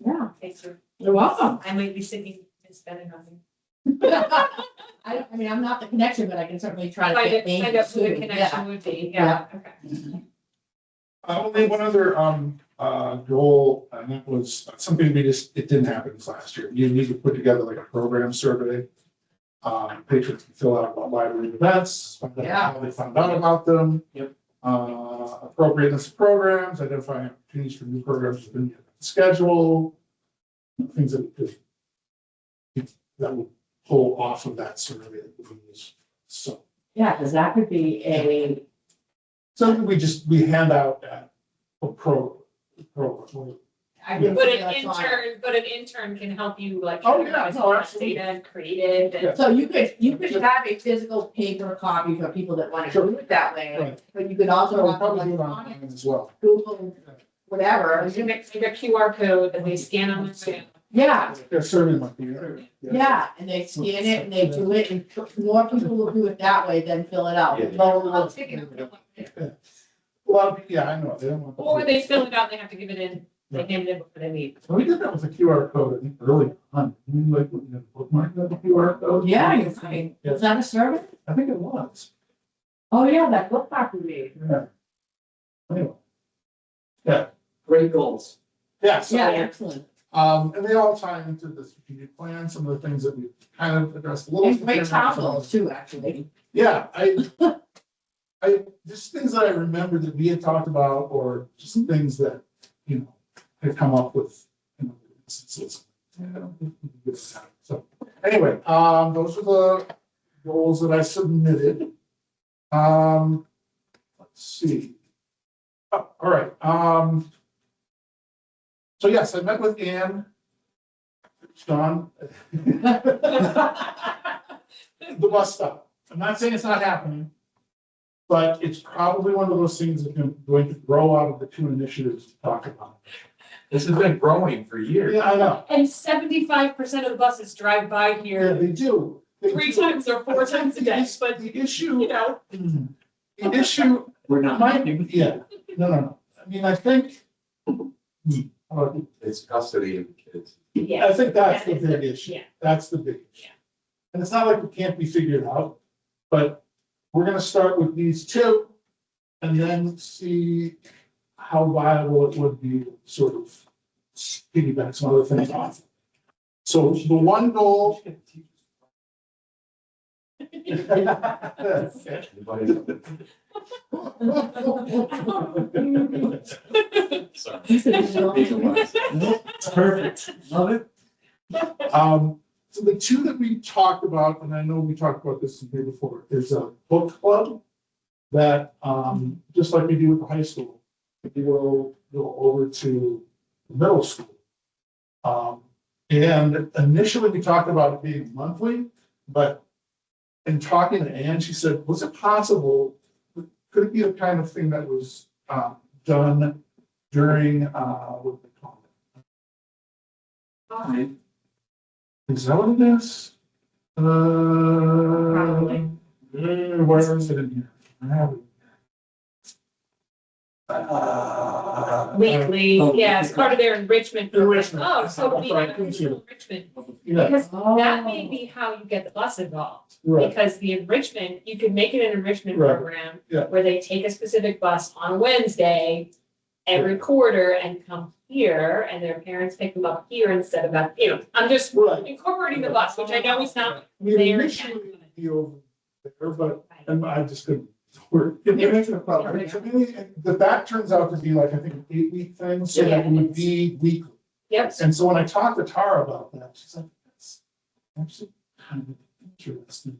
Yeah, Thanks for, you're welcome. I might be sitting and spending nothing. I mean, I'm not the connection, but I can certainly try to Find get names. out who the too. connection would be, yeah, okay. Only one other goal, and that was something it didn't happen last year. You need to put together like a program survey. Patrons can fill out about library events, find out how they found out about them. Yep. Appropriateness of programs, identifying opportunities for new programs within the schedule. Things that would pull off of that survey. So Yeah, because that could be something we hand out at a program. I can But say an electronic. intern can help you like. Oh, yeah, categorize no, all that absolutely. data and create it and. So you could have a physical paper copy for people that want to do it that way, Right. but you could also So we'll have probably do it electronic, online as well. Google, whatever. You make a QR code and they scan on their way. Yeah, Their survey might be. yeah, and they scan it and they do it, and more people will do it that way than fill it out. Yeah. I'll take it. Well, yeah, I know, they don't want. Or they fill it out, they have to give it in They handed it before they leave. So we did that with a QR code, I think, early on. We like, you know, bookmark the QR code. Yeah, you're right. Was that a survey? I think it was. Oh, yeah, that bookmark we made. Yeah. Anyway. Yeah, Great goals. yeah, so, Yeah, excellent. and they all tie into the strategic plan, some of the things that we kind of addressed a little. And great town goals too, actually. Yeah, just things that I remember that we had talked about, or just things that, you know, had come up with, you know, instances. So, anyway, those are the goals that I submitted. Let's see. Oh, all right, so yes, I met with Ann. It's gone. The bus stop. I'm not saying it's not happening, but it's probably one of those things that's going to grow out of the two initiatives to talk about. This has been growing for years. Yeah, I know. And 75% of the buses drive by Yeah, here they do. They 3 do. times or 4 times a day, but The issue, you know, the issue We're not. might, yeah, no. I mean, I think, It's custody of the kids. yeah. I think that's the That is big the- issue. yeah. That's the big issue. Yeah. And it's not like it can't be figured out, but we're gonna start with these two and then see how viable it would be, to sort of piggyback some other things off. So the one goal. Perfect. Love it. So the two that we talked about, and I know we talked about this here before, is a book club that, just like we do with the high school, we will go over to the middle school. And initially we talked about it being monthly, but in talking to Ann, she said, was it possible, could it be the kind of thing that was, done during, what do they call it? Is that what it is? Probably. Where is it in here? I have it. Weekly, Oh, yeah, it's part of their enrichment. program. Enrichment. Oh, so it'll be Sorry, after school enrichment. Yeah, Because that may be how you get the bus involved. right, Because the enrichment, you could make it an enrichment Right, program. yeah. Where they take a specific bus on a Wednesday every quarter and come here, and their parents pick them up here instead of at, you know, I'm just right. incorporating the bus, which I know is not. We There. initially would be over there, but, and I just couldn't work. That turns out to be like, I think, an 8-week thing, so that it would be weekly. Yep, And so when I talked to Tara about that, she's like, that's actually kind of interesting.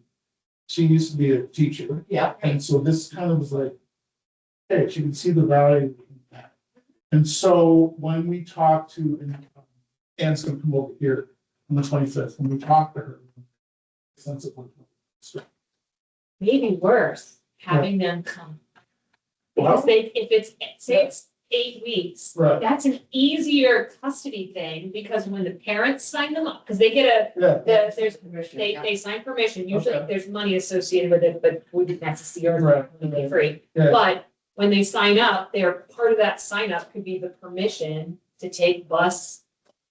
She used to be a teacher, Yeah. and so this kind of was like, hey, she can see the value in that. And so when we talked to, and Ann's gonna come over here on the 25th, when we talked to her. Sense of what. maybe worse, having them come. Well- Because if it's, say it's 8 weeks, Right, that's an easier custody thing, because when the parents sign them up, because they get yeah, there's, they sign permission, usually Okay. there's money associated with it, but wouldn't necessarily Right. be free. Yeah. But when they sign up, they're, part of that sign up could be the permission to take bus,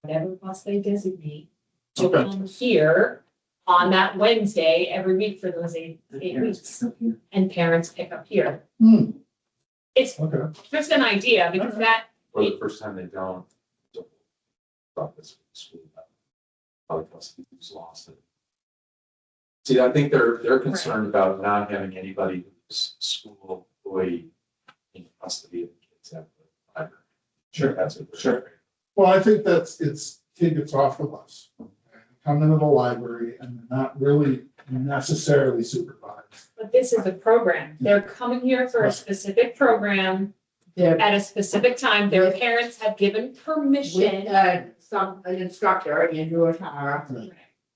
whatever bus they designate, to Okay. come here on that Wednesday every week for those eight weeks, and parents pick up here. Hmm. It's okay, just an idea, because that, Or the first time they don't. About this school. Probably custody who's lost it. See, I think they're concerned about not having anybody who's school employee in custody of the kids at the library. Sure, that's it. Sure. well, I think it's tickets off the bus. Come into the library and they're not really necessarily supervised. but this is a program, they're coming here for a Right. specific program They're at a specific time, their parents have given with, permission. an instructor, Andrew or Tara.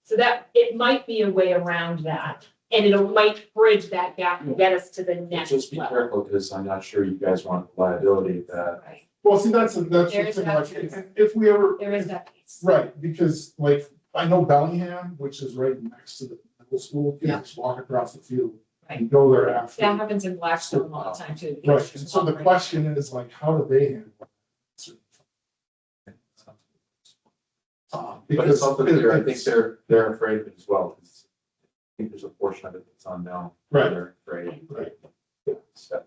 So that, it might be a way around that, and it might bridge that gap and get us to the next Just be level. careful, because I'm not sure you guys want liability of that. Right. Well, see, that's the There thing, is like, that. if we ever, There is that piece. right, because like, I know Bellingham, which is right next to the middle school, you Yeah. can just walk across the field Right. and go there after. That happens in Blackstone all the time too. Right, and so the question is like, how do they handle it? But it's Because also clear, I think it's- they're afraid of it as well, because I think there's a portion of it that's unknown. Right. They're afraid. Right. So,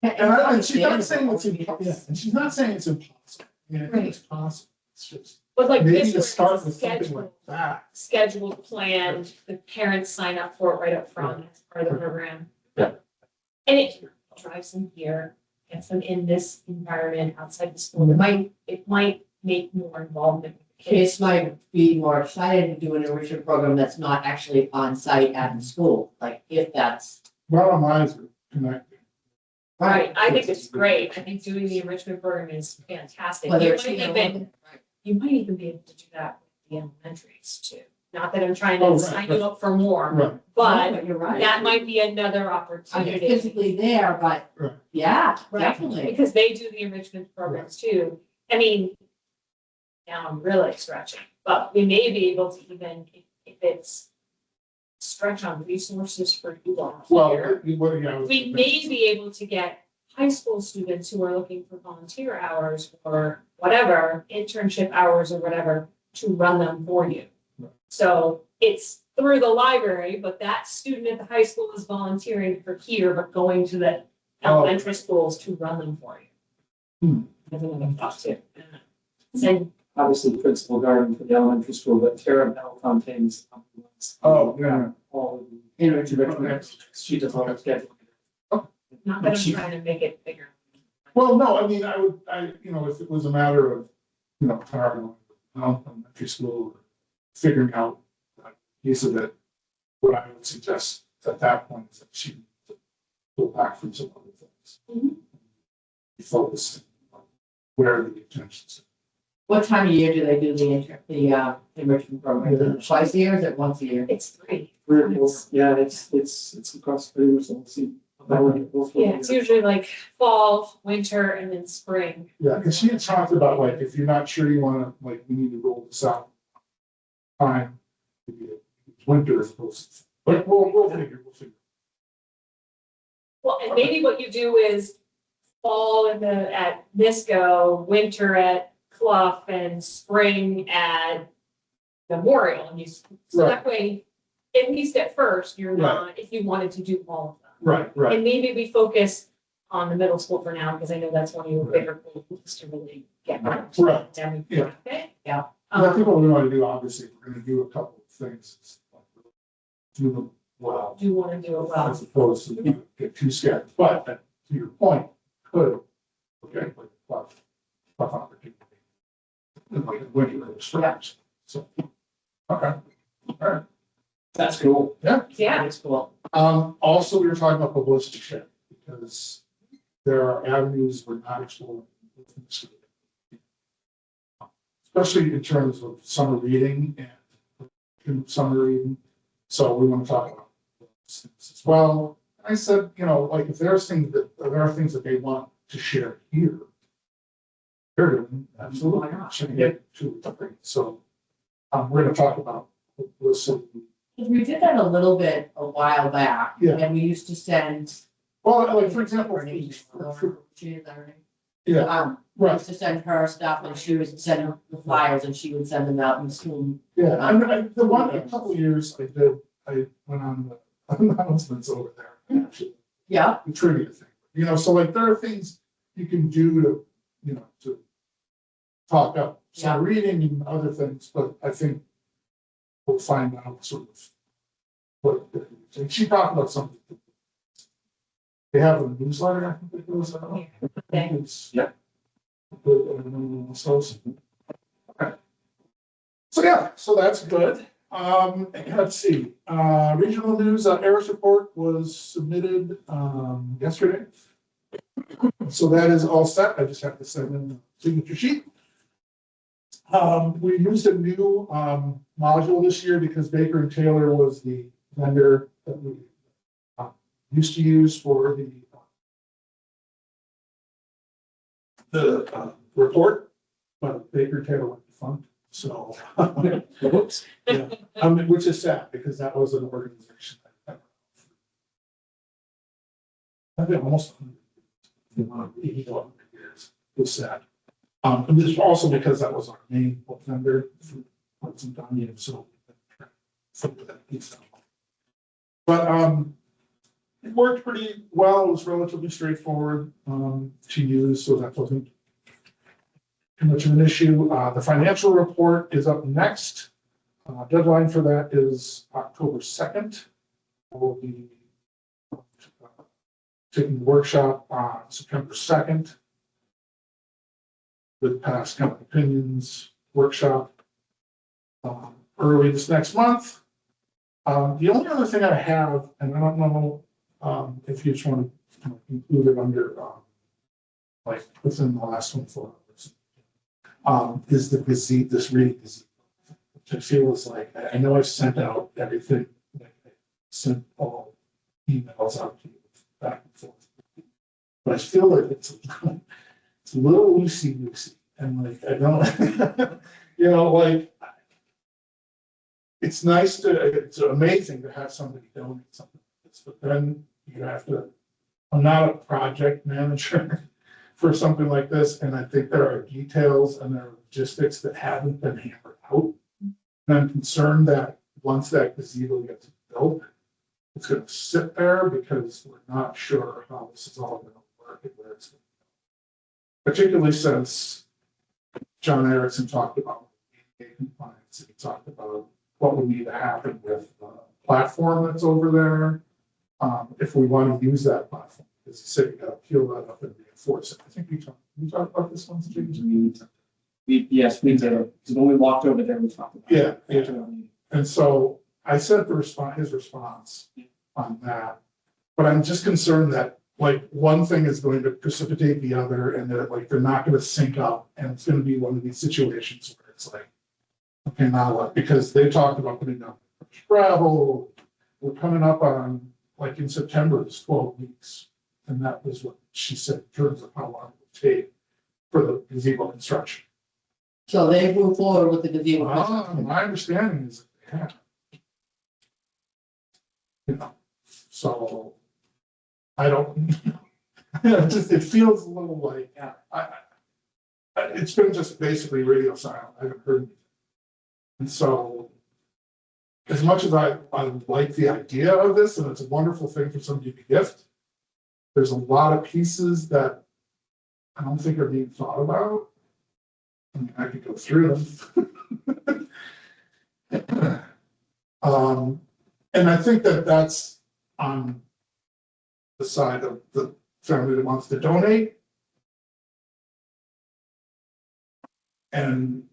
And she's not saying it's impossible, yeah, and she's not saying it's impossible, I mean, I think it's possible, it's just, But like maybe this to was start with something scheduled, like that. scheduled, planned, the parents sign up for it right up front as part of the program. Yeah. And it drives them here, gets them in this environment outside the school. It might make more involvement with the kids. Kids might be more excited to do an enrichment program that's not actually on site at the school, like if that's. Bottom lines are connected. Right, I think it's great. I think doing the enrichment program is fantastic. Whether You it's might here or even, whether- you might even be able to do that with the elementaries too. Not that I'm trying Oh, to right, sign right. you up for more, Right, but You're right. that might be another I mean, opportunity. physically there, but Right. yeah, Right, definitely. because they do the enrichment programs too. I mean, now I'm really stretching, but we may be able to even, if it's stretch on resources for you all well, here. yeah. We may be able to get high school students who are looking for volunteer hours or whatever, internship hours or whatever, to run them for you. Right. So it's through the library, but that student at the high school is volunteering for here, but going to the elementary schools to run them for you. Hmm. That's another thought too. And Obviously, the principal garden for the elementary school, but Tara Bellefontaine's. Oh, yeah. All of the enrichment, she does all the scheduling. not that I'm trying to make it bigger. Well, no, I mean, if it was a matter of, targeting elementary school, figuring out a piece of it, what I would suggest at that point is that she needs to go back from some other things. Mhm. Focus on where the intentions. What time of year do they do the enrichment program? Is it twice a year or is it once a year? It's three. Yeah, it's across pretty much the whole season. Yeah, it's usually like fall, winter, and then spring. Yeah, because she had talked about like, if you're not sure you wanna, like, we need to roll this out. Time, maybe it's winter as opposed to, but we'll figure. Well, and maybe what you do is fall at NISCO, winter at Clough, and spring at Memorial. And so that way, at least at first, you're not, if you wanted to do all of them. Right. And maybe we focus on the middle school for now, because I know that's one of your bigger goals to really get. Right. Down. Yeah. Okay, yeah. I think what we want to do, obviously, if we're gonna do a couple of things, is like, do them well, Do want to do it well. as opposed to get too scared. But to your point, could, okay, like, tough opportunity. Like winter or spring. So, okay, all right. That's cool. Yeah. That's cool. Also, we were talking about publicity share, because there are avenues we're not exploring within the school. Especially in terms of summer reading and summer reading. So we want to talk about those things as well. I said, like, if there are things that they want to share here, they're doing absolutely should get to it. So we're going to talk about publicity. We did that a little bit a while back. Yeah. And we used to send. Well, like, for example, yeah, We right. used to send her stuff and she would send the flyers and she would send them out in school. Yeah, the one, a couple of years I did, I went on the announcements over there, actually, Yeah, the trivia thing. So like, there are things you can do to talk up some reading and other things, but I think we'll find out sort of what, and she talked about something. They have a newsletter, I think it goes out. It's- Yeah. So, okay. So yeah, so that's good. Let's see, regional news, ARIS report was submitted, yesterday. So that is all set. I just have to send in the signature sheet. We used a new, module this year because Baker and Taylor was the vendor that we used to use for the report, but Baker and Taylor went defunct, so. Whoops. Yeah, which is sad because that was an organization that I think almost 80 years. It was sad. And this also because that was our main vendor for quite some time, so. That piece out. But, it worked pretty well. It was relatively straightforward, to use, so that wasn't too much of an issue. The financial report is up next. Deadline for that is October 2nd. We'll be taking the workshop on September 2nd. With past kind of opinions workshop early this next month. The only other thing I have, and I don't know if you just want to include it under like within the last 24 hours, is the gazebo, this reading gazebo, which I feel is like, I know I've sent out everything, like I sent all emails out to you back and forth, but I feel like it's a little loosey-goosey, and like I don't, you know, like it's nice to, it's amazing to have somebody donate something like this, but then you have to, I'm not a project manager for something like this, and I think there are details and there are logistics that haven't been hammered out. And I'm concerned that once that gazebo gets built, it's gonna sit there because we're not sure how this is all gonna work and where it's gonna go. Particularly since John Erickson talked about compliance, and he talked about what would need to happen with the platform that's over there. If we want to use that platform, as you said, you gotta peel that up and reinforce it. I think we talked about this one, James. Yes, we did. Because when we walked over there, we talked about it. Yeah. And so I sent his response on that, but I'm just concerned that like one thing is going to precipitate the other, and that like they're not going to sync up, and it's going to be one of these situations where it's like, okay, now what? Because they talked about putting up gravel. We're coming up on, like in September, it's 12 weeks. And that was what she said in terms of how long it would take for the gazebo construction. So they move forward with the gazebo. My understanding is that they have. You know, so I don't, it feels a little like, it's been just basically radio silent. I haven't heard anything. And so, as much as I like the idea of this, and it's a wonderful thing for somebody to gift, there's a lot of pieces that I don't think are being thought about. I mean, I could go through them. And I think that that's on the side of the family that wants to donate. And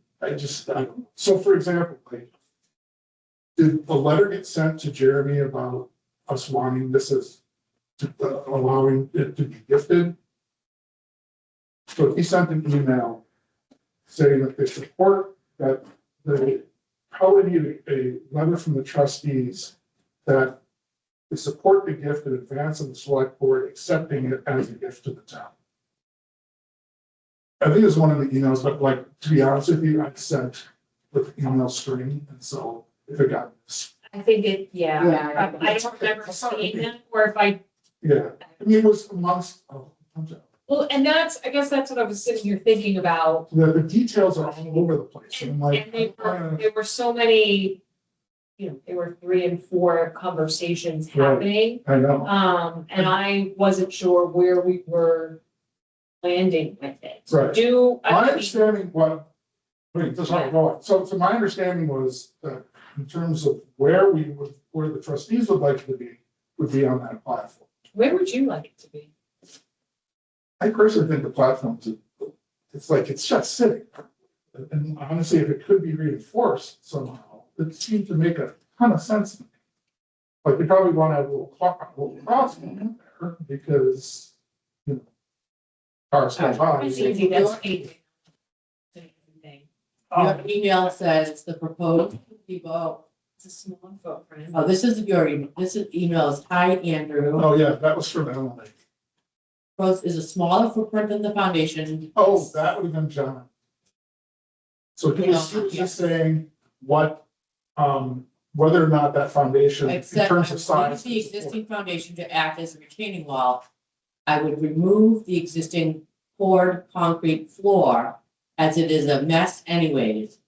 so for example, like, did the letter get sent to Jeremy about us wanting this as allowing it to be gifted? So he sent an email saying that they support that they probably need a letter from the trustees that they support the gift in advance of the select board accepting it as a gift to the town. I think it's one of the emails, but like, to be honest with you, I sent with email string, and so if it got missed. I think it, Yeah. I don't remember seeing that, or if I, Yeah, I mean, it was amongst, well, and I guess that's what I was sitting here thinking about. the details are all over the place, and I'm like. And there were so many, you know, there were 3 and 4 conversations Right. happening. I know, And I wasn't sure where we were landing with it. Right. I my understanding, just how going, so my understanding was that in terms of where the trustees would like it to be, would be on that platform. where would you like it to be? I personally think the platform it's just sitting. And honestly, if it could be reinforced somehow, it seemed to make a ton of sense to me. Like, you probably want to have a little crossing in there because, you know, cars go by. That's easy, that's easy. Your email says the proposed gazebo. It's a small footprint. Oh, this is your email. This email is, hi, Andrew. Oh, yeah, that was from Emily. Proposed is a smaller footprint than the foundation. Oh, that would have been John. So he was just saying what, whether or not that foundation, in Except terms I of would size. use the existing foundation to act as a retaining wall. I would remove the existing poured concrete floor as it is a mess anyways.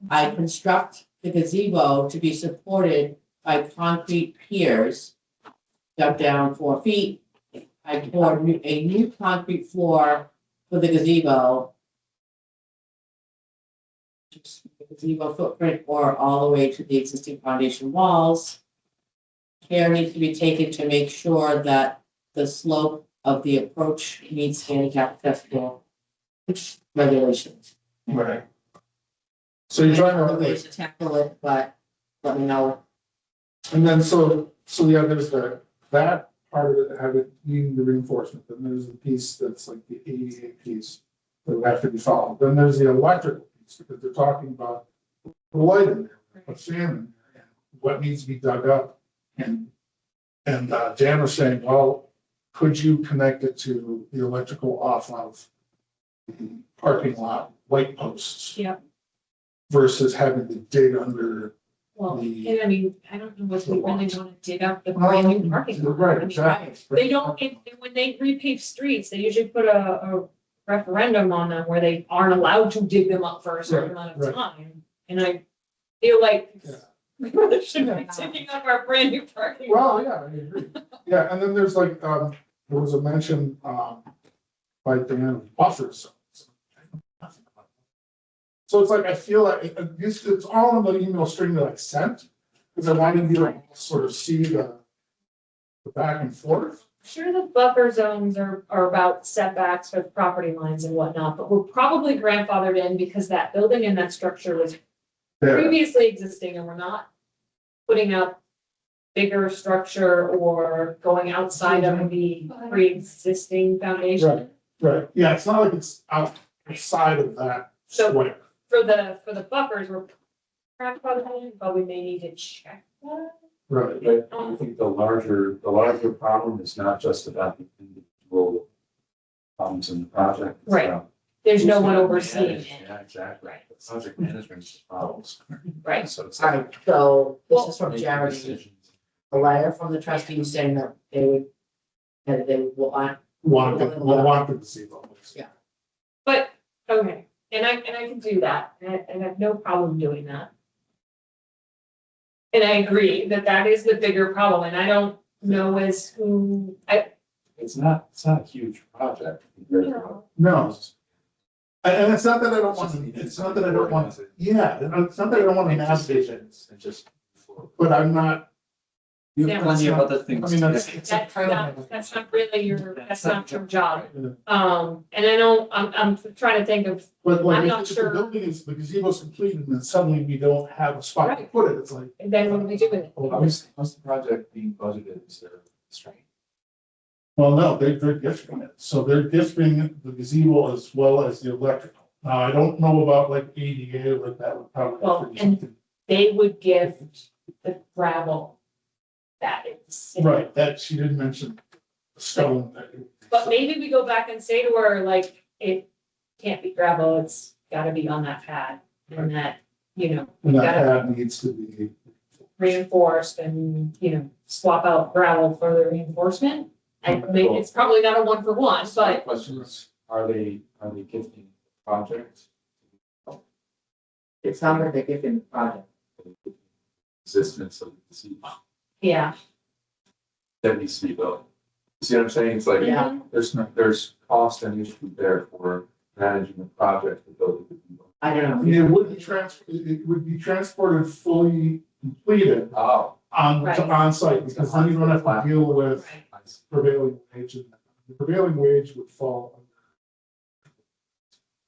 I construct the gazebo to be supported by concrete piers dug down 4 feet. I poured a new concrete floor for the gazebo. The gazebo footprint or all the way to the existing foundation walls. Care needs to be taken to make sure that the slope of the approach meets handicap accessible regulations. Right. So you're trying Other to, ways to tackle it, but let me know. and then yeah, there's that part of it having needing the reinforcement, then there's the piece that's like the ADA piece that would have to be followed. Then there's the electrical piece, because they're talking about the light in there, a fan in there, and what needs to be dug up. And Jan was saying, well, could you connect it to the electrical off of the parking lot light posts? Yeah. Versus having to dig under. Well, The- and I mean, I don't know if we really want to dig up the brand new parking lot. Right, I mean, exactly. They don't, when they repave streets, they usually put a referendum on them where they aren't allowed to dig them up for a certain amount Right, of time. And I feel like Yeah. we really shouldn't be digging up our brand new parking Well, lot. yeah, I agree. Yeah, and then there's like, there was a mention, by Dan of buffer zones. So it's like, I feel like it's all in the email string that I sent, because I wanted you to sort of see the back and forth. Sure, the buffer zones are about setbacks with property lines and whatnot, but we're probably grandfathered in because that building and that structure was There, previously existing and we're not putting up bigger structure or going outside of the pre-existing foundation. right, yeah, it's not like it's outside of that So- square. For the buffers, we're grandfathered in, but we may need to check that. Right, But I think the larger problem is not just about the individual problems in the project. It's Right. about There's no who's one gonna overseeing manage. it, Yeah, exactly. Right. The project management is the problems. right? So it's Alright, so this is from making Jeremy, decisions. a letter from the trustees saying that they will want the gazebo. Yeah. But, okay, and I can do that, and I have no problem doing that. And I agree that that is the bigger problem, and I don't know as who, It's not a huge project compared to what. No, and it's not that I don't want to, it's not that I don't want, yeah, it's not that I don't want to navigate it, And just. but I'm not, You Yeah. have plenty of other things. I mean, to that's, do. it's a kind of. that's not really that's not your job. Yeah. And I know, I'm trying to think of, But like, I'm not if the sure. building is, the gazebo's complete, and then suddenly we don't have a spot to Right. put it, it's like. then what do we do with it? How's the project being budgeted? Is there a constraint? Well, no, they're gifting it, so they're gifting the gazebo as well as the electrical. Now, I don't know about like ADA, like that would probably. Well, have to be and- something- They would give the gravel that is. Right, that, she didn't mention the stone. But maybe we go back and say to her, like, it can't be gravel, it's gotta be on that pad. And that, you know, And we that gotta pad needs to be, reinforced and, you know, swap out gravel for the reinforcement. I mean, it's probably not a 1-for-1, So the but question is, are they gifting the project? It sounds like they're giving the project. Existence of the gazebo yeah. that needs to be built. See what I'm saying? It's like, Yeah. there's cost and issue there for managing the project, the building. I don't I know. mean, it would be transported fully completed Oh. Right. on site, because then you don't have to deal with Right. prevailing wage. And the prevailing wage would fall.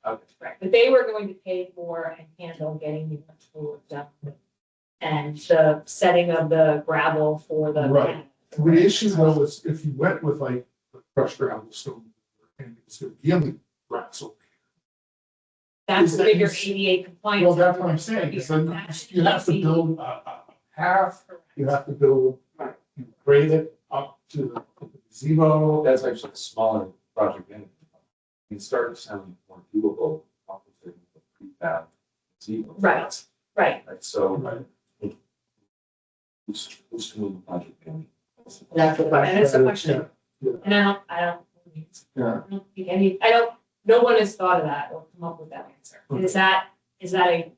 Okay. Right, but they were going to pay for and handle getting the electrical done. And the setting of the gravel for the. Right. The issue though is if you went with like the crushed gravel stone, and it's gonna be in the ground, so. That's Is the that- bigger is- ADA compliance. Well, that's what I'm saying, is then you have to build a path, you have to build, you grade it up to the gazebo. That's actually a smaller project. And it started sounding more doable. With the prefab gazebo. Right. Right, Right, so Right. who's doing the project? That's the and question. it's a question, Yeah. and I don't Yeah. think I don't no one has thought of that or come up with that answer. Okay. Is that a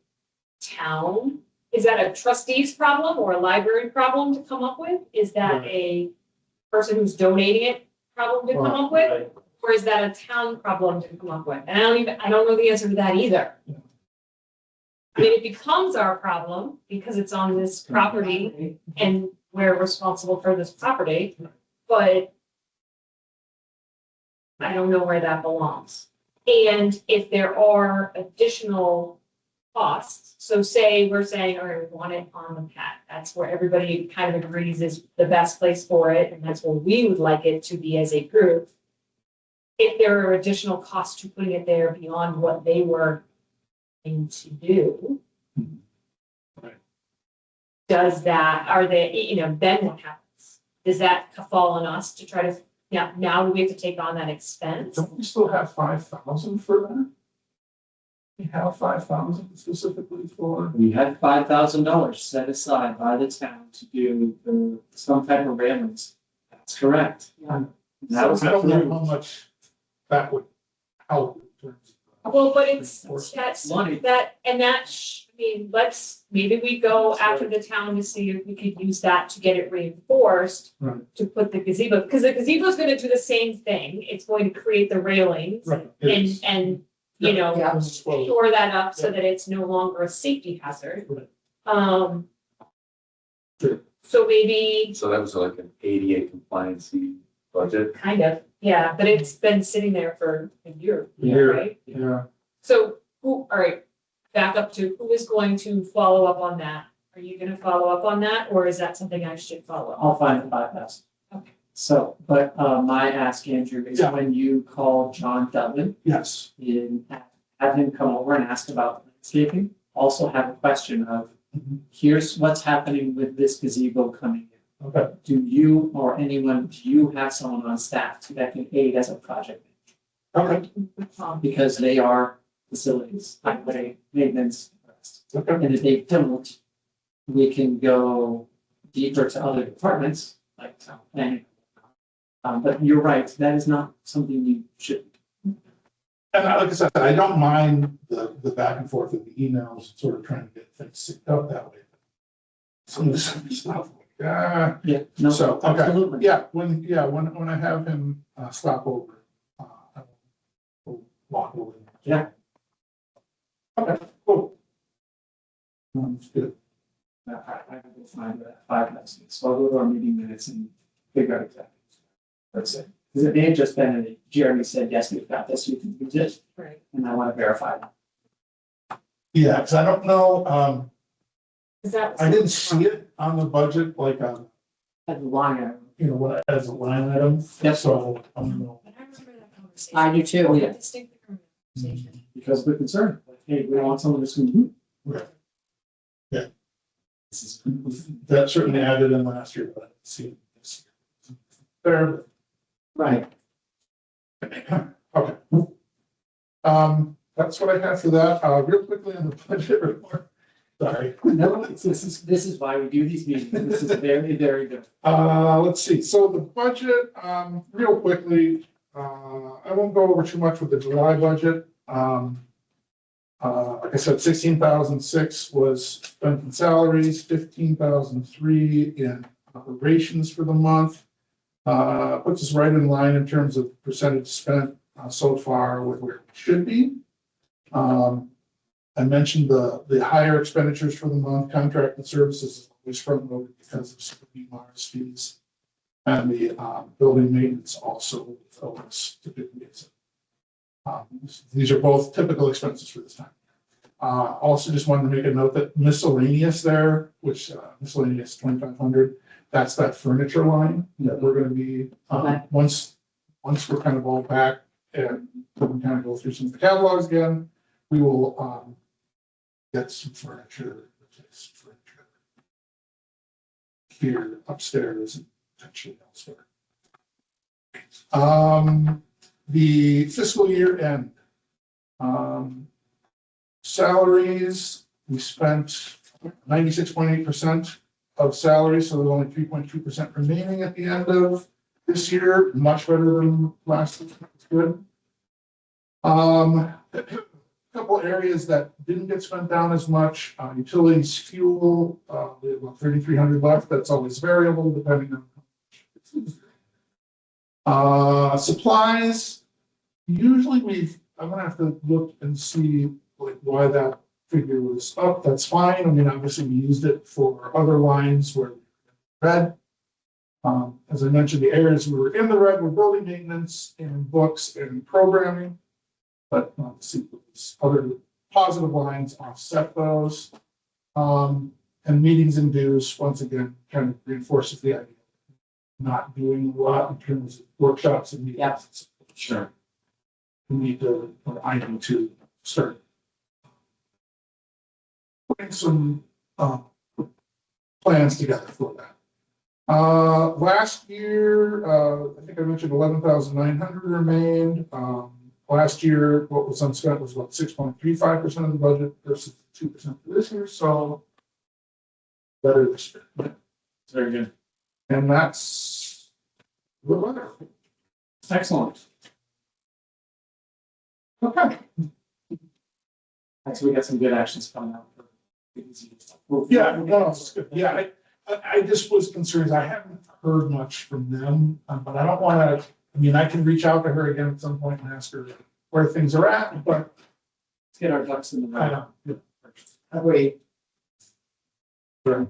town? Is that a trustees problem or a library problem to come up with? Is that Right. a person who's donating it problem to come up with? Right. Or is that a town problem to come up with? And I don't know the answer to that either. Yeah. I mean, it becomes our problem because it's on this property and we're responsible for this property, but I don't know where that belongs. And if there are additional costs, so say we're saying, all right, we want it on the pad, that's where everybody kind of agrees is the best place for it, and that's where we would like it to be as a group. If there are additional costs to putting it there beyond what they were going to do. Right. Does that, are they, then what happens? Does that fall on us to try to, now do we have to take on that expense? Don't we still have 5,000 for that? We have 5,000 specifically for, We had $5,000 set aside by the town to do some type of railings. That's correct. Yeah. That was I don't know approved. how much that would help in terms of. Well, but it's, enforcement. that's, Money. that, and that, maybe we go after the town to see if we could use that to get it reinforced. Right. To put the gazebo, because the gazebo is gonna do the same thing, it's going to create the railings. Right. it And, is. and, Yeah. This is what- shore that up so Yeah. that it's no longer a safety hazard. Right. Sure. So maybe, So that was like an ADA compliancy budget. kind of, yeah, but it's been sitting there for a year, Here, right? yeah, So all right, back up to who is going to follow up on that? Are you gonna follow up on that, or is that something I should follow up? I'll find the 5,000. Okay. So, but my ask, Andrew, is Yeah. when you call John Dudley, yes. and have him come over and ask about landscaping, also have a question of, Mhm. here's what's happening with this gazebo coming in. Okay, Do you or anyone, do you have someone on staff that can aid as a project manager? okay, Because they are facilities, highway, maintenance. okay. And if they don't, we can go deeper to other departments, like town planning. But you're right, that is not something you should. And like I said, I don't mind the back and forth of the emails, sort of trying to get things synced up that way. Some of this stuff, Yeah. No, so, okay, absolutely. when I have him stop over, I will walk over. Yeah. Okay, cool. That's good. I will find that 5,000, so I'll go to our meeting minutes and figure out exactly. That's it. Because it may have just been, Jeremy said, yes, we've got this, you can use it, Right. and I want to verify that. Yeah, because I don't know, Is that? I didn't see it on the budget, like, As a line item. what, as a line item. Yep. So, I don't know. But I remember that conversation. I do too. I distinctly remember that conversation. Because we're concerned, like, hey, we don't want someone that's going to. Right. Yeah. This is. That certainly added in last year, but I didn't see it this year. Fair. Right. Okay. That's what I have for that. Real quickly on the budget report. Sorry. No, this is why we do these meetings. This is very, very good. Let's see. So the budget, real quickly, I won't go over too much with the July budget. Like I said, 16,006 was spent in salaries, 15,003 in operations for the month. Puts us right in line in terms of percentage spent so far with where it should be. I mentioned the higher expenditures for the month, contract and services is always front loaded because of some of the Mars fees. And the building maintenance also always typically is. These are both typical expenses for this time. Also just wanted to make a note that miscellaneous there, which miscellaneous 2,500, that's that furniture line that we're gonna be, Okay. once we're kind of all back and we can kind of go through some of the catalogs again, we will get some furniture, here upstairs and potentially elsewhere. The fiscal year end. Salaries, we spent 96.8% of salaries, so there's only 3.2% remaining at the end of this year, much better than last year. It's good. A couple areas that didn't get spent down as much, utilities, fuel, we have about 3,300 left. That's always variable depending on. Supplies, usually I'm gonna have to look and see like why that figure was up. That's fine. I mean, obviously we used it for other lines where red. As I mentioned, the areas we were in the red were building maintenance and books and programming. But see those other positive lines offset those. And meetings and dues, once again, kind of reinforces the idea of not doing a lot in terms of workshops and meetings. Yep. Sure. We need to, or I need to start putting some plans together for that. Last year, I think I mentioned 11,900 remained. Last year, what was unspent was about 6.35% of the budget versus 2% for this year, so better this year. Very good. And that's wonderful. Excellent. Okay. So we got some good actions coming out. Yeah, no, it's good. Yeah, I just was concerned. I haven't heard much from them, but I don't want to. I mean, I can reach out to her again at some point and ask her where things are at, but Let's get our ducks in the I row. know. Agreed. Sure.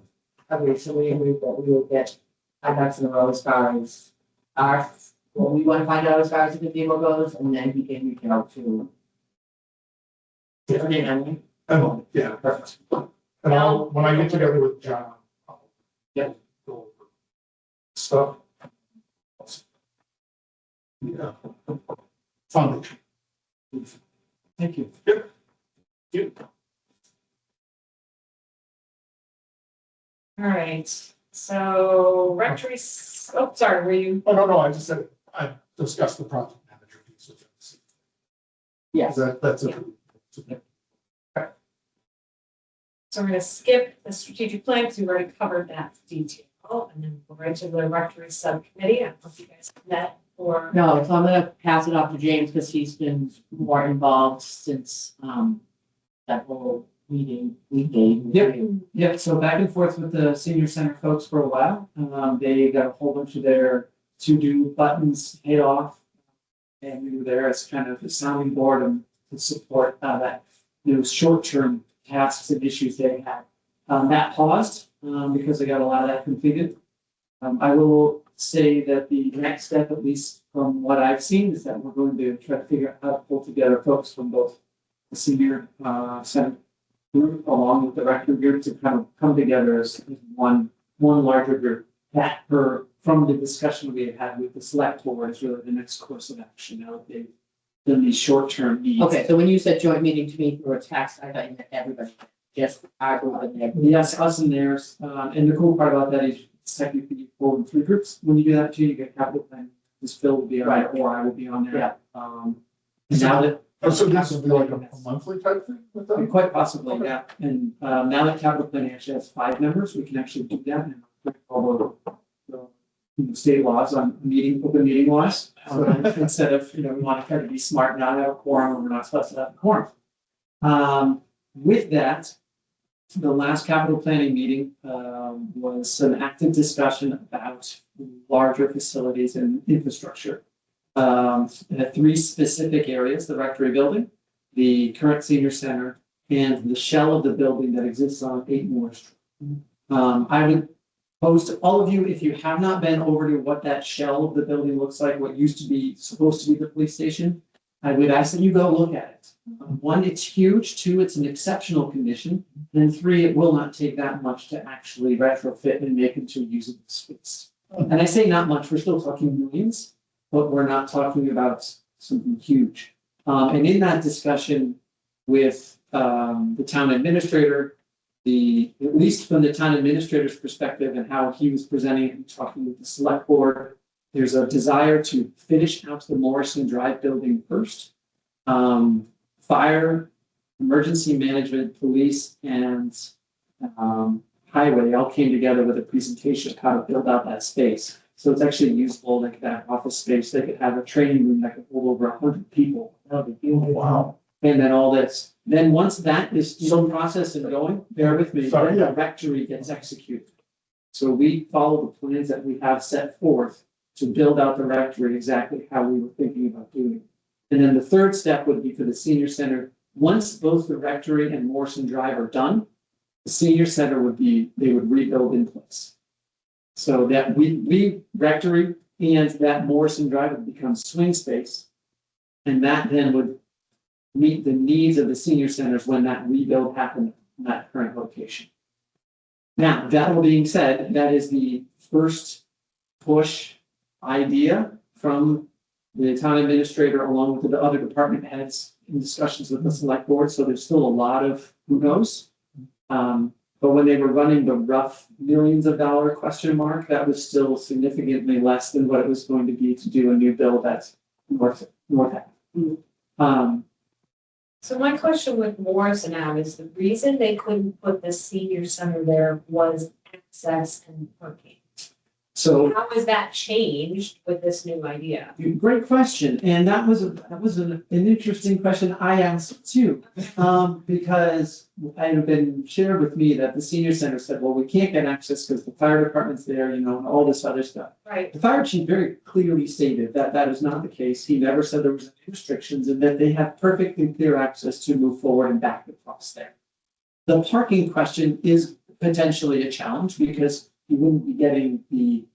Agreed, so we agree that we will get our ducks in a row as far as our, what we want to find out as far as the demo goes, and then he can reach out to. Different, Yeah, perfect. and when I get together with John, I'll Yep. go over stuff. Yeah. Foundation. Thank you. All right, so rectory, oh, sorry, were you? Oh, no, I just said, I discussed the project manager piece with them. Yes. That's it. So we're gonna skip the strategic plan, because we've already covered that detail, and then we'll right to the rectory subcommittee. I don't know if you guys have met or. No, so I'm gonna pass it off to James, because he's been more involved since, that whole meeting we gave. Yep, so back and forth with the senior center folks for a while. They got a whole bunch of their to-do buttons hit off. And we were there as kind of a sounding board and to support that, short-term tasks and issues they had. That paused because they got a lot of that completed. I will say that the next step, at least from what I've seen, is that we're going to try to figure out how to pull together folks from both the senior center group along with the rectory group to kind of come together as one larger group. That from the discussion we had with the select board is really the next course of action now that they've done these short-term needs. Okay, so when you said joint meeting to me for a tax, I thought you meant everybody, just our group and their group. Yes, us and theirs. And the cool part about that is technically you pull in 3 groups. When you do that too, you get capital plan. This Phil will be on there, or I will be on there. Yeah. And now that. Oh, so this would be like a monthly type thing with them? Quite possibly, yeah. And now that capital plan actually has 5 members, we can actually do that and follow the state laws on open meeting laws. Instead of, we want to try to be smart, not have a quorum, and we're not supposed to have a quorum. With that, the last capital planning meeting was an active discussion about larger facilities and infrastructure. 3 specific areas: the rectory building, the current senior center, and the shell of the building that exists on 8 Moore Street. I would pose to all of you, if you have not been over to what that shell of the building looks like, what used to be supposed to be the police station, I would ask that you go look at it. 1, it's huge. 2, it's in exceptional condition. And 3, it will not take that much to actually retrofit and make into a usable space. And I say not much, we're still talking millions, but we're not talking about something huge. And in that discussion with the town administrator, at least from the town administrator's perspective and how he was presenting and talking with the select board, there's a desire to finish out the Morrison Drive building first. Fire, emergency management, police, and highway all came together with a presentation of how to build out that space. So it's actually usable, like that office space. They could have a training room that could hold over 100 people That'll be beautiful. Wow. And then all this, then once that is in process and going, bear with me, Sorry, then yeah. the rectory gets executed. So we follow the plans that we have set forth to build out the rectory exactly how we were thinking about doing it. And then the third step would be for the senior center. Once both the rectory and Morrison Drive are done, the senior center they would rebuild in place. So that we rectory and that Morrison Drive would become swing space. And that then would meet the needs of the senior centers when that rebuild happened in that current location. Now, that all being said, that is the first push idea from the town administrator along with the other department heads in discussions with the select board. So there's still a lot of who knows. But when they were running the rough millions of dollar question mark, that was still significantly less than what it was going to be to do a new build at North Ave. So my question with Morrison Ave is the reason they couldn't put the senior center there was access and parking. So How has that changed with this new idea? great question, and that was an interesting question I asked too, because it had been shared with me that the senior center said, well, we can't get access because the fire department's there, and all this other stuff. Right. The fire chief very clearly stated that that is not the case. He never said there was any restrictions and that they have perfect and clear access to move forward and back across there. The parking question is potentially a challenge because you wouldn't be getting the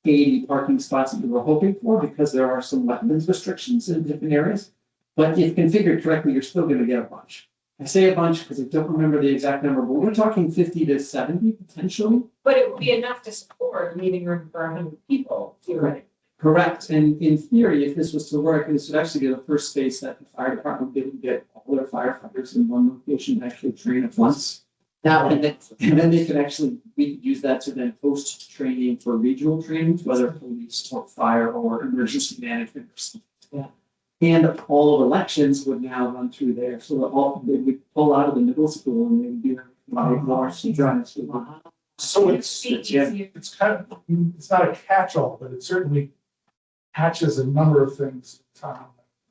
80 parking spots that we were hoping for because there are some wetlands restrictions in different areas. But if configured correctly, you're still going to get a bunch. I say a bunch because I don't remember the exact number, but we're talking 50 to 70 potentially. But it would be enough to support a meeting room for 100 people, theoretically. Correct. And in theory, if this was to work, this would actually be the first space that the fire department didn't get all their firefighters in one location to actually train at once. And then they could we could use that to then post training for regional trainings, whether police or fire or emergency management or something. Yeah. And all of elections would now run through there. So they would pull out of the middle school and they would do Morrison Drive. So it's kind of, it's not a catch-all, but it certainly catches a number of things in town.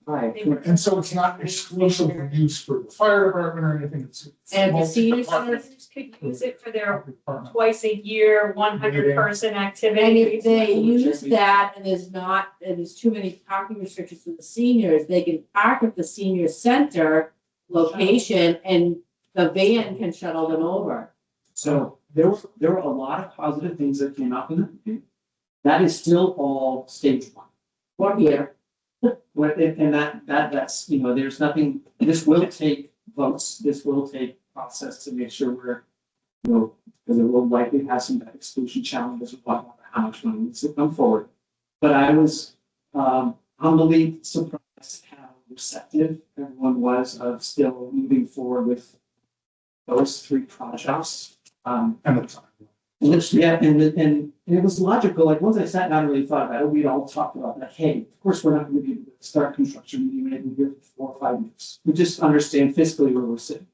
Right. And so it's not exclusive use for the fire department or anything. It's And the senior multi-department. centers, Could use it for their Department. twice a year, 100-person and activity. if they use that and there's too many parking restrictions for the seniors, they can park at the senior center location and the van can shuttle them over. So there were a lot of positive things that came up in the review. That is still all stage one. 1 year. And that's, there's nothing, this will take votes, this will take process to make sure we're, because it will likely have some exclusion challenges of how much money needs to come forward. But I was humbly surprised how receptive everyone was of still moving forward with those three projects. And the time. And it was logical, like, once I sat down and really thought about it, we'd all talked about that, hey, of course, we're not gonna be able to start construction, we may be here for 4 or 5 years. We just understand fiscally where we're sitting.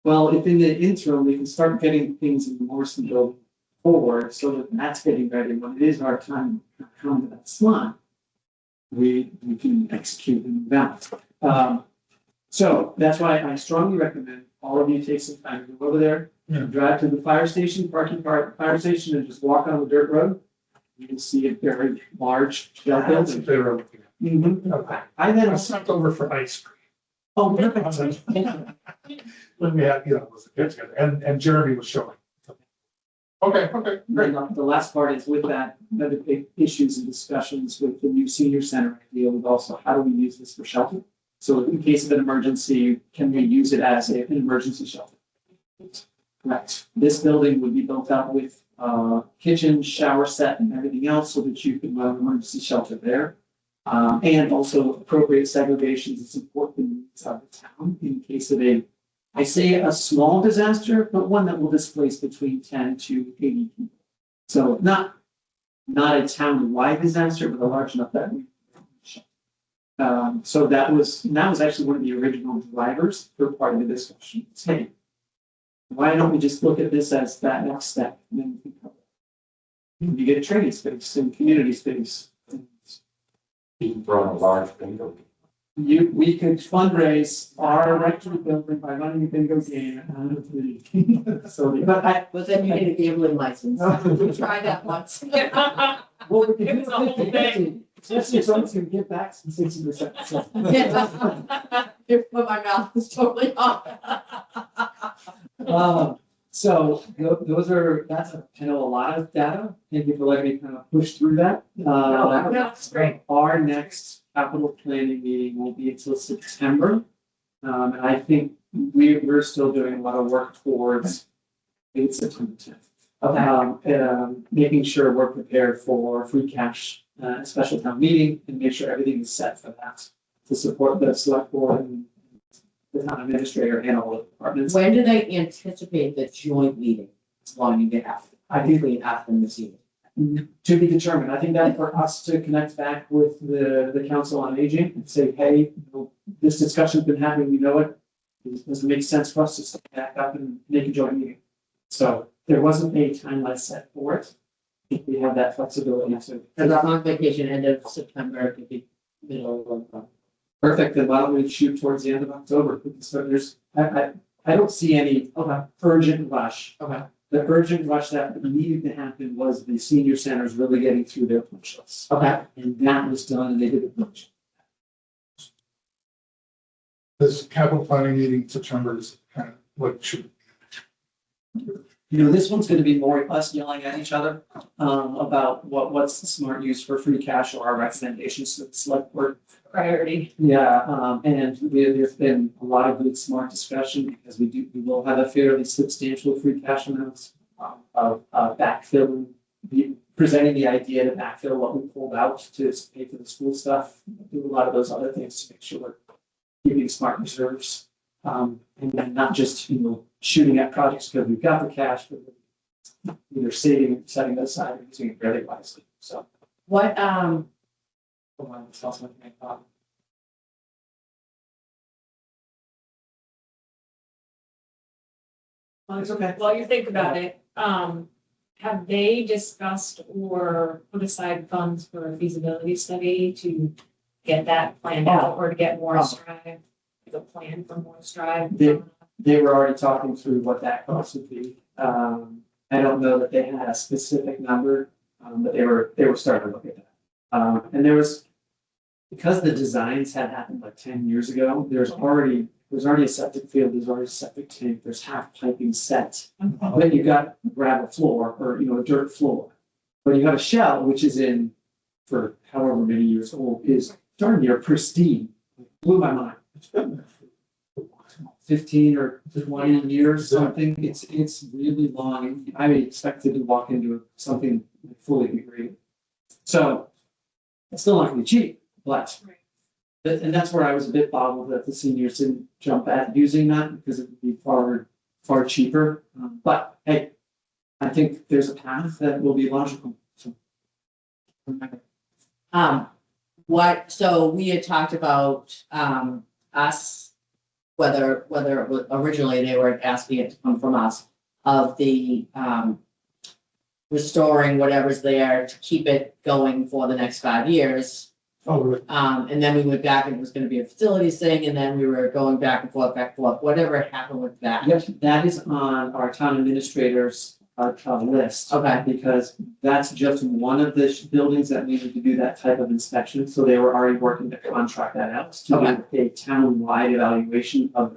Well, if in the interim, we can start getting things in the Morrison building forward, so that that's getting ready, when it is our time to come to that slot, we can execute and move out. So that's why I strongly recommend all of you take some time to go over there, drive to the fire station, fire station, and just walk on the dirt road. You can see a very large shell That's building. what they were looking at. Mhm. Okay. I then, I sent over for ice cream. oh, perfect. When we had, was a get together, and Jeremy was showing. Okay, And great. then the last part is with that, the big issues and discussions with the new senior center idea, with also how do we use this for shelter? So in case of an emergency, can we use it as an emergency shelter? Correct. This building would be built out with kitchen, shower set and everything else so that you can run an emergency shelter there. And also appropriate segregation to support the needs of the town in case of I say a small disaster, but one that will displace between 10 to 80 people. So not a town-wide disaster, but a large enough that we. So that was actually one of the original drivers for part of the discussion. It's, hey, why don't we just look at this as that next step? And then we can cover it. You get training space and community space. You can throw in a large window. we could fundraise our rectory building by running a bingo game out of the facility, but But then you need a gambling license. Try that once. well, we could It do was a whole 50/50. Especially if someone's gonna give back some 60%. So. But my mouth is totally off. So those are, I know a lot of data. Thank you for letting me kind of push through that. No, that's great. Our next capital planning meeting won't be until September. And I think we're still doing a lot of work towards, I think it's September 10th. Making sure we're prepared for free cash, special town meeting, and make sure everything is set for that to support the select board and the town administrator and all the departments. When do they anticipate the joint meeting going to happen? I think we have them this evening. To be determined. I think that for us to connect back with the Council on Aging and say, hey, you know, this discussion's been happening, we know it. Does it make sense for us to step back up and make a joint meeting? So there wasn't a timeline set for it. I think we have that flexibility to. Because I'm on vacation end of September, it could be middle of. Perfect, then why don't we shoot towards the end of October? So I don't see any urgent rush. Okay. The urgent rush that needed to happen was the senior centers really getting through their punch lists. Okay. And that was done, and they did a punch. This capital planning meeting September is kind of what should. You know, this one's gonna be more us yelling at each other, about what's the smart use for free cash or our recommendations to the select board. Priority. Yeah, and there's been a lot of good smart discussion because we will have a fairly substantial free cash amounts of backfilling, presenting the idea to backfill what we pulled out to pay for the school stuff, do a lot of those other things to make sure we're keeping smart reserves. And then not just, you know, shooting at projects because we've got the cash, but either saving, setting it aside, or using it very wisely. So. What, Hold on, it's also making a problem. Oh, it's okay. While you think about it, have they discussed or put aside funds for a feasibility study to get that planned out or to get Morris Drive? The plan for Morris Drive? They were already talking through what that cost would be. I don't know that they had a specific number, but they were starting to look at that. And there was, because the designs had happened like 10 years ago, there's already a septic field, there's already a septic tank, there's half piping set. Then you got gravel floor or, you know, a dirt floor. But you have a shell, which is in, for however many years old, is darn near pristine. Blew my mind. 15 or 20 years, something. It's really long. I expected to walk into something fully degraded. So it's still not gonna be cheap, but and that's where I was a bit boggled that the seniors didn't jump at using that because it would be far cheaper. But hey, I think there's a path that will be logical. So. so we had talked about, us, whether it was originally they were asking it to come from us, of the, restoring whatever's there to keep it going for the next 5 years. Oh, right. And then we went back and it was gonna be a facilities thing, and then we were going back and forth, whatever happened with that. Yes, that is on our town administrators list. Okay. Because that's just one of the buildings that needed to do that type of inspection, so they were already working to contract that out to do a town-wide evaluation of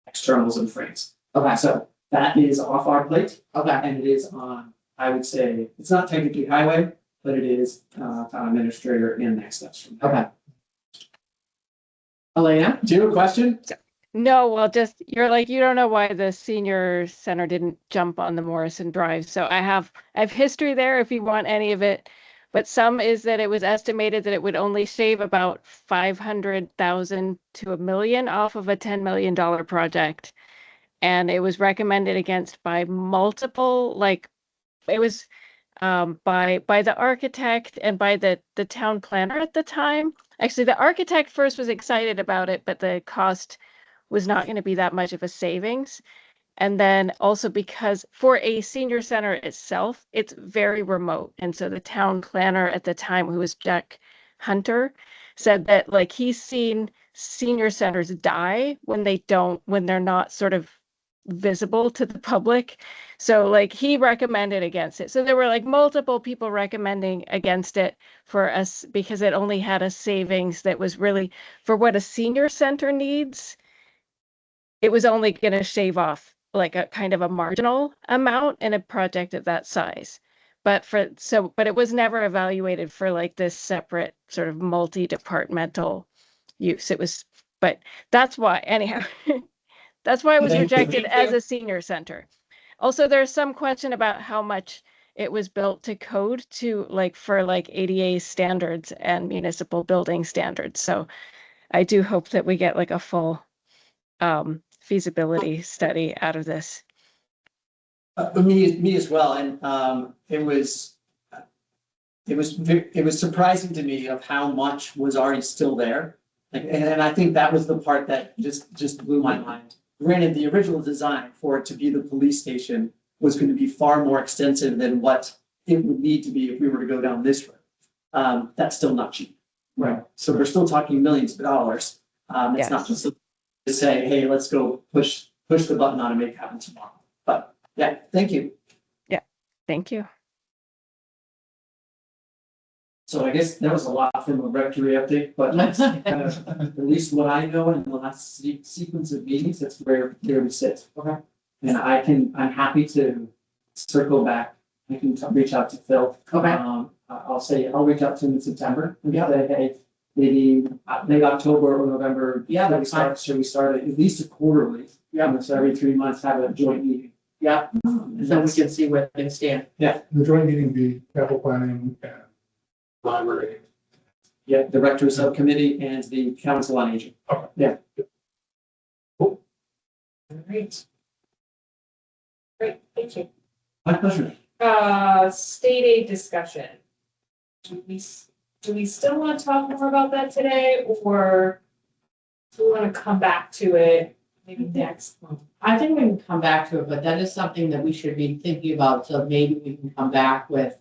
externals and frames. Okay, So that is off our plate, okay, and it is on, I would say, it's not technically highway, but it is town administrator and next steps from there. okay. Elena? Do you have a question? No, well, just, you're like, you don't know why the senior center didn't jump on the Morrison Drive. So I have history there if you want any of it. But some is that it was estimated that it would only save about 500,000 to $1 million off of a $10 million project. And it was recommended against by multiple, like, it was by the architect and by the town planner at the time. Actually, the architect first was excited about it, but the cost was not going to be that much of a savings. And then also because for a senior center itself, it's very remote. And so the town planner at the time, who was Jack Hunter, said that like he's seen senior centers die when they're not sort of visible to the public. So like he recommended against it. So there were like multiple people recommending against it for us because it only had a savings that was really for what a senior center needs. It was only going to shave off like a kind of a marginal amount in a project of that size. But it was never evaluated for like this separate sort of multi-departmental use. But that's why, anyhow, that's why it was Thank you. rejected as a senior center. Also, there's some question about how much it was built to code to like for like ADA standards and municipal building standards. So I do hope that we get like a full feasibility study out of this. Me as well, and it was surprising to me of how much was already still there. Like, and I think that was the part that just blew my mind. Granted, the original design for it to be the police station was going to be far more extensive than what it would need to be if we were to go down this road. That's still not cheap. Right. So we're still talking millions of dollars. It's not just to say, hey, let's go push the button on and make it happen tomorrow. But yeah, thank you. Yeah, thank you. So I guess that was a lot from a rectory update, but that's kind of, at least what I know in the last sequence of meetings, that's where we sit. Okay. And I'm happy to circle back. I can reach out to Phil. Okay. I'll reach out to him in September and say, hey, maybe late October or November. Yeah, Should we start at least a quarterly? Yeah. So every 3 months have a joint meeting. Yeah, so we can see where things stand. The joint meeting be capital planning and library. Yeah, the rector subcommittee and the council on aging. Okay. Yeah. All right. Great, thank you. My pleasure. State aid discussion. Do we still want to talk more about that today, or do we want to come back to it maybe next month? I think we can come back to it, but that is something that we should be thinking about, so maybe we can come back with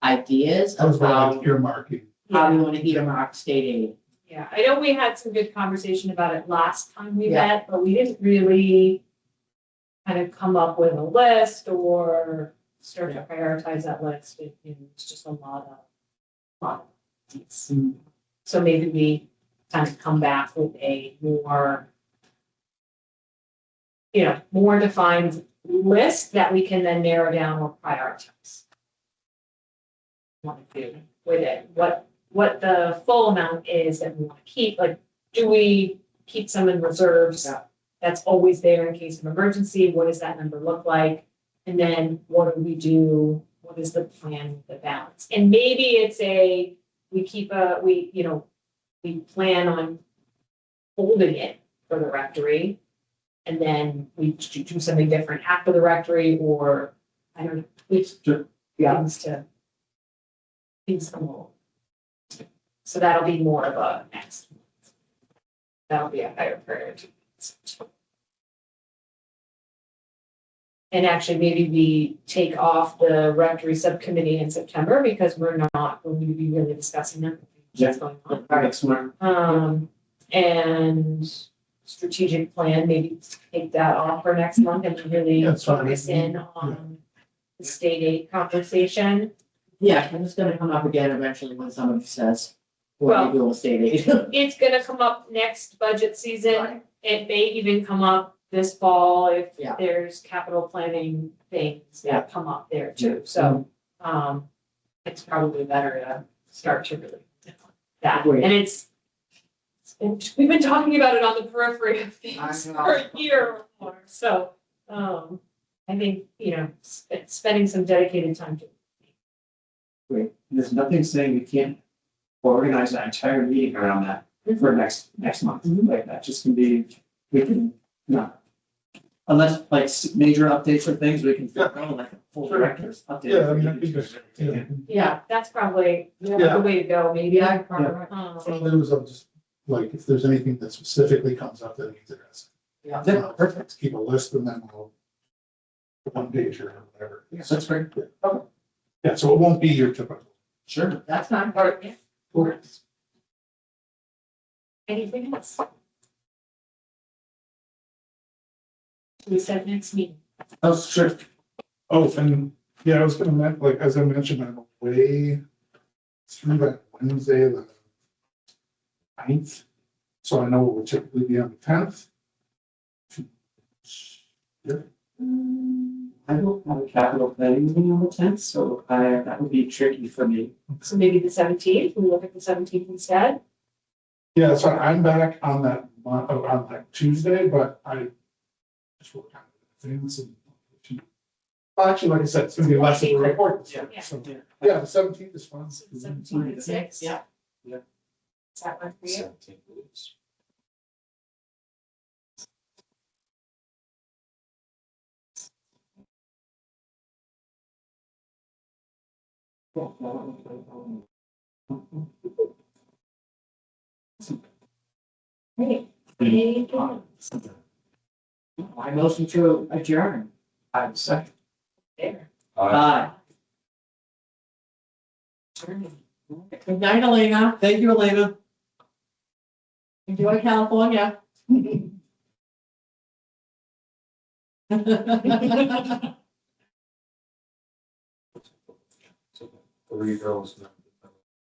ideas I was of like earmarking. how we want to earmark state aid. Yeah, I know we had some good conversation about it last time we Yeah. met, but we didn't really kind of come up with a list or start to prioritize that list. It's just a lot of things. So maybe we kind of come back with a more defined list that we can then narrow down or prioritize. Want to do with it, what the full amount is that we want to keep, like, do we keep some in reserves? Yeah. That's always there in case of emergency, what does that number look like? And then what do we do, what is the plan with the balance? And maybe it's we plan on holding it for the rectory. And then we do something different after the rectory, or I don't know, things come along. So that'll be more of a next. That'll be a higher priority. And actually, maybe we take off the rectory subcommittee in September because we're not going to be really discussing that. What's going on. All right, smart. And strategic plan, maybe take that off for next month and really That's fine. focus in on the state aid conversation. Yeah, and it's gonna come up again eventually when somebody says, Well- what do you do with state aid? It's gonna come up next budget season. It may even come up this fall if Yeah. there's capital planning things Yeah. that come up there too. So, it's probably better to start to really that. Agreed. And we've been talking about it on the periphery of things I know. for a year or more. So, I think, spending some dedicated time to. Great. There's nothing saying we can't organize an entire meeting around that for next month. Like that just can be, we can, unless like major updates or things, we can go like a full director's update. Yeah, I mean, that'd be good. Yeah, that's probably Yeah. the way to go, maybe. Yeah, probably right. Well, there was, just like, if there's anything that specifically comes up that needs addressing. Yeah. Yeah, perfect. Keep a list and then we'll one page or whatever. That's great. Yeah, so it won't be your typical. Sure. That's fine. Or, yeah. Cool. Anything else? We said next meeting. Oh, sure. Oh, and yeah, I was gonna mention, like, as I mentioned, I'm away through that Wednesday, the 9th. So I know it would typically be on the 10th. I don't have a capital planning meeting on the tenth, so that would be tricky for me. So maybe the 17th, we look at the 17th instead. Yeah, so I'm back on that on that Tuesday, but I just work out things and. Well, actually, like I said, it's gonna be less of a report this week, Yeah. so, yeah, the 17th is fine. 17th at 6. Yeah. Does that work for you? 17 moves. Great. Anything else? I motion to adjourn. I'm second. There. Aye. Good night, Elena. Thank you, Elena. Enjoy California. Three girls.